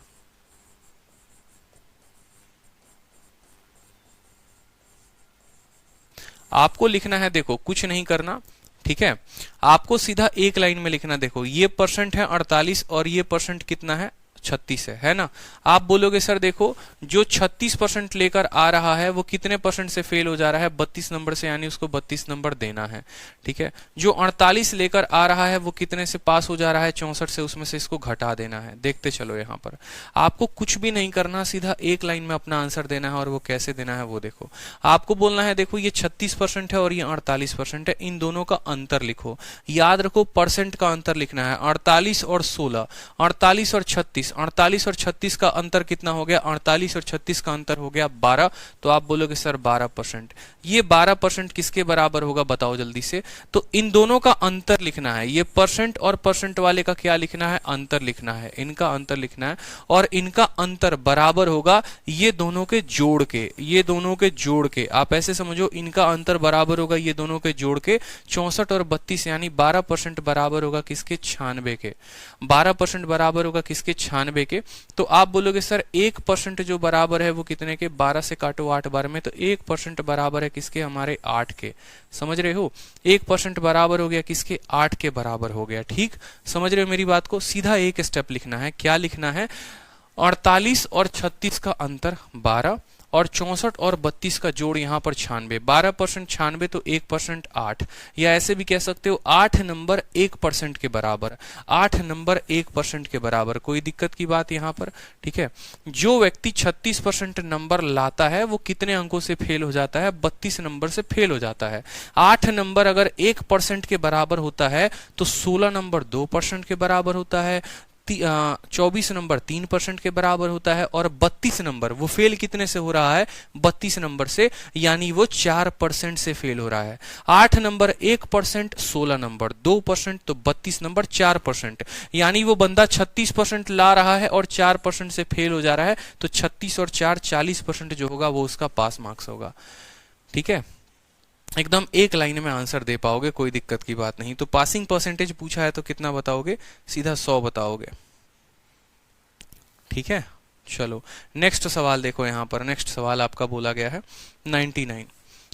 आपको लिखना है, देखो कुछ नहीं करना। ठीक है, आपको सीधा एक लाइन में लिखना। देखो ये परसेंट है 48 और ये परसेंट कितना है? 36 है ना। आप बोलोगे सर देखो जो 36% लेकर आ रहा है वो कितने परसेंट से फेल हो जा रहा है? 32 नंबर से, यानी उसको 32 नंबर देना है। ठीक है, जो 48 लेकर आ रहा है वो कितने से पास हो जा रहा है? 64 से, उसमें से इसको घटा देना है। देखते चलो, यहाँ पर आपको कुछ भी नहीं करना, सीधा एक लाइन में अपना आंसर देना है। और वो कैसे देना है वो देखो। आपको बोलना है देखो ये 36% है और ये 48% है, इन दोनों का अंतर लिखो। याद रखो परसेंट का अंतर लिखना है। 48 और 16, 48 और 36, 48 और 36 का अंतर कितना हो गया? 48 और 36 का अंतर हो गया 12। तो आप बोलोगे सर 12%। ये 12% किसके बराबर होगा बताओ जल्दी से? तो इन दोनों का अंतर लिखना है। ये परसेंट और परसेंट वाले का क्या लिखना है? अंतर लिखना है। इनका अंतर लिखना है, और इनका अंतर बराबर होगा ये दोनों के जोड़ के। ये दोनों के जोड़ के, आप ऐसे समझो, इनका अंतर बराबर होगा ये दोनों के जोड़ के। 64 और 32, यानी 12% बराबर होगा किसके? 96 के। 12% बराबर होगा किसके? 96 के। तो आप बोलोगे सर 1% जो बराबर है वो कितने के? 12 से काटो 8 बार में, तो 1% बराबर है किसके? हमारे 8 के। समझ रहे हो? 1% बराबर हो गया किसके? 8 के बराबर हो गया। ठीक, समझ रहे हो मेरी बात को? सीधा एक स्टेप लिखना है। क्या लिखना है? 48 और 36 का अंतर 12, और 64 और 32 का जोड़ यहाँ पर 96, 12% 96 तो 1% 8, या ऐसे भी कह सकते हो 8 नंबर 1% के बराबर, 8 नंबर 1% के बराबर। कोई दिक्कत की बात यहाँ पर? ठीक है, जो व्यक्ति 36% नंबर लाता है वो कितने अंकों से फेल हो जाता है? 32 नंबर से फेल हो जाता है। 8 नंबर अगर 1% के बराबर होता है तो 16 नंबर 2% के बराबर होता है, 24 नंबर 3% के बराबर होता है, और 32 नंबर वो फेल कितने से हो रहा है? 32 नंबर से, यानी वो 4% से फेल हो रहा है। 8 नंबर 1%, 16 नंबर 2%, तो 32 नंबर 4%, यानी वो बंदा 36% ला रहा है और 4% से फेल हो जा रहा है, तो 36 और 4 40% जो होगा वो उसका पास मार्क्स होगा। ठीक है, एकदम एक लाइन में आंसर दे पाओगे, कोई दिक्कत की बात नहीं। तो पासिंग परसेंटेज पूछा है तो कितना बताओगे? सीधा 100 बताओगे। ठीक है, चलो नेक्स्ट सवाल देखो। यहां पर नेक्स्ट सवाल आपका बोला गया है 99,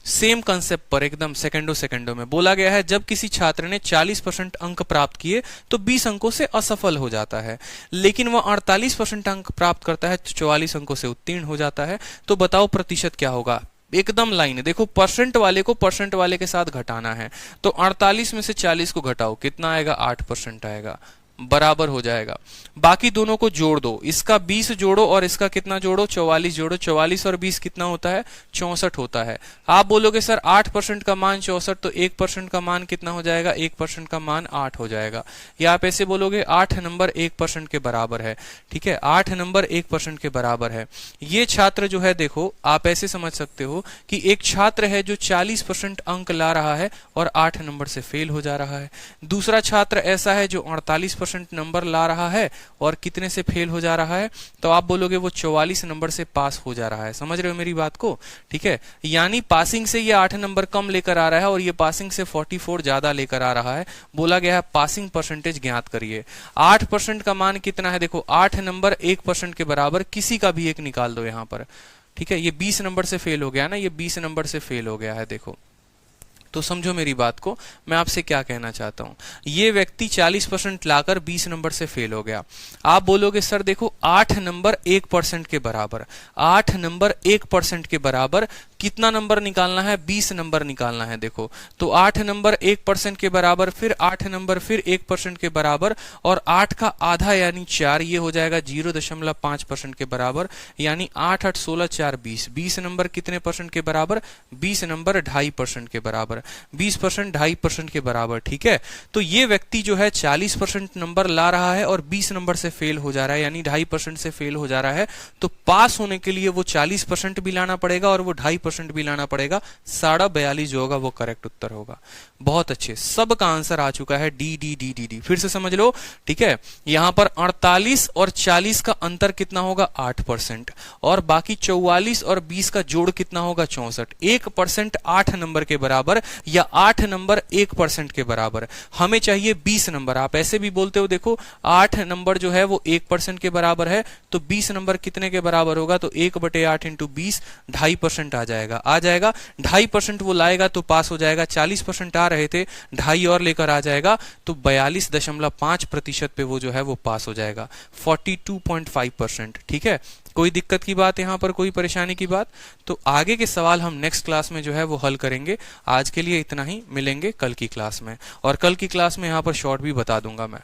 सेम कंसेप्ट पर एकदम सेकंडों में बोला गया है, जब किसी छात्र ने 40% अंक प्राप्त किए तो 20 अंकों से असफल हो जाता है, लेकिन वह 48% अंक प्राप्त करता है तो 44 अंकों से उत्तीर्ण हो जाता है। तो बताओ प्रतिशत क्या होगा? एकदम लाइन देखो, परसेंट वाले को परसेंट वाले के साथ घटाना है, तो 48 में से 40 को घटाओ, कितना आएगा? 8% आएगा, बराबर हो जाएगा। बाकी दोनों को जोड़ दो, इसका 20 जोड़ो और इसका कितना जोड़ो? 44 जोड़ो, 44 और 20 कितना होता है? 64 होता है। आप बोलोगे सर 8% का मान 64, तो 1% का मान कितना हो जाएगा? 1% का मान 8 हो जाएगा। या आप ऐसे बोलोगे 8 नंबर 1% के बराबर है। ठीक है, 8 नंबर 1% के बराबर है। ये छात्र जो है, देखो आप ऐसे समझ सकते हो कि एक छात्र है जो 40% अंक ला रहा है और 8 नंबर से फेल हो जा रहा है। दूसरा छात्र ऐसा है जो 48% नंबर ला रहा है और कितने से फेल हो जा रहा है? तो आप बोलोगे वो 44 नंबर से पास हो जा रहा है। समझ रहे हो मेरी बात को? ठीक है, यानी पासिंग से ये 8 नंबर कम लेकर आ रहा है और ये पासिंग से 44 ज्यादा लेकर आ रहा है। बोला गया है पासिंग परसेंटेज ज्ञात करिए। 8% का मान कितना है? देखो 8 नंबर 1% के बराबर, किसी का भी एक निकाल दो यहां पर। ठीक है, ये 20 नंबर से फेल हो गया ना, ये 20 नंबर से फेल हो गया है। देखो तो समझो मेरी बात को, मैं आपसे क्या कहना चाहता हूं। ये व्यक्ति 40% लाकर 20 नंबर से फेल हो गया। आप बोलोगे सर देखो 8 नंबर 1% के बराबर, 8 नंबर 1% के बराबर कितना नंबर निकालना है? 20 नंबर निकालना है। देखो तो 8 नंबर 1% के बराबर, फिर 8 नंबर फिर 1% के बराबर, और 8 का आधा यानी 4, ये हो जाएगा 0.5% के बराबर, यानी 8 8 16 4 20। 20 नंबर कितने परसेंट के बराबर? 20 नंबर 2.5% के बराबर, 20% 2.5% के बराबर। ठीक है, तो ये व्यक्ति जो है 40% नंबर ला रहा है और 20 नंबर से फेल हो जा रहा है, यानी 2.5% से फेल हो जा रहा है। तो पास होने के लिए वो 40% भी लाना पड़ेगा और वो 2.5% भी लाना पड़ेगा। 42.5 जो होगा वो करेक्ट उत्तर होगा। बहुत अच्छे, सबका आंसर आ चुका है D D D D D. फिर से समझ लो। ठीक है, यहां पर 48 और 40 का अंतर कितना होगा? 8%, और बाकी 44 और 20 का जोड़ कितना होगा? 64। 1% 8 नंबर के बराबर या 8 नंबर 1% के बराबर। हमें चाहिए 20 नंबर। आप ऐसे भी बोलते हो, देखो 8 नंबर जो है वो 1% के बराबर है, तो 20 नंबर कितने के बराबर होगा? तो 1/8 इंटू 20, 2.5% आ जाएगा। 2.5% वो लाएगा तो पास हो जाएगा। 40% आ रहे थे, 2.5 और लेकर आ जाएगा तो 42.5% पे वो जो है वो पास हो जाएगा। 42.5%। ठीक है, कोई दिक्कत की बात यहां पर, कोई परेशानी की बात? तो आगे के सवाल हम नेक्स्ट क्लास में जो है वो हल करेंगे। आज के लिए इतना ही, मिलेंगे कल की क्लास में, और कल की क्लास में यहां पर शॉर्ट भी बता दूंगा मैं।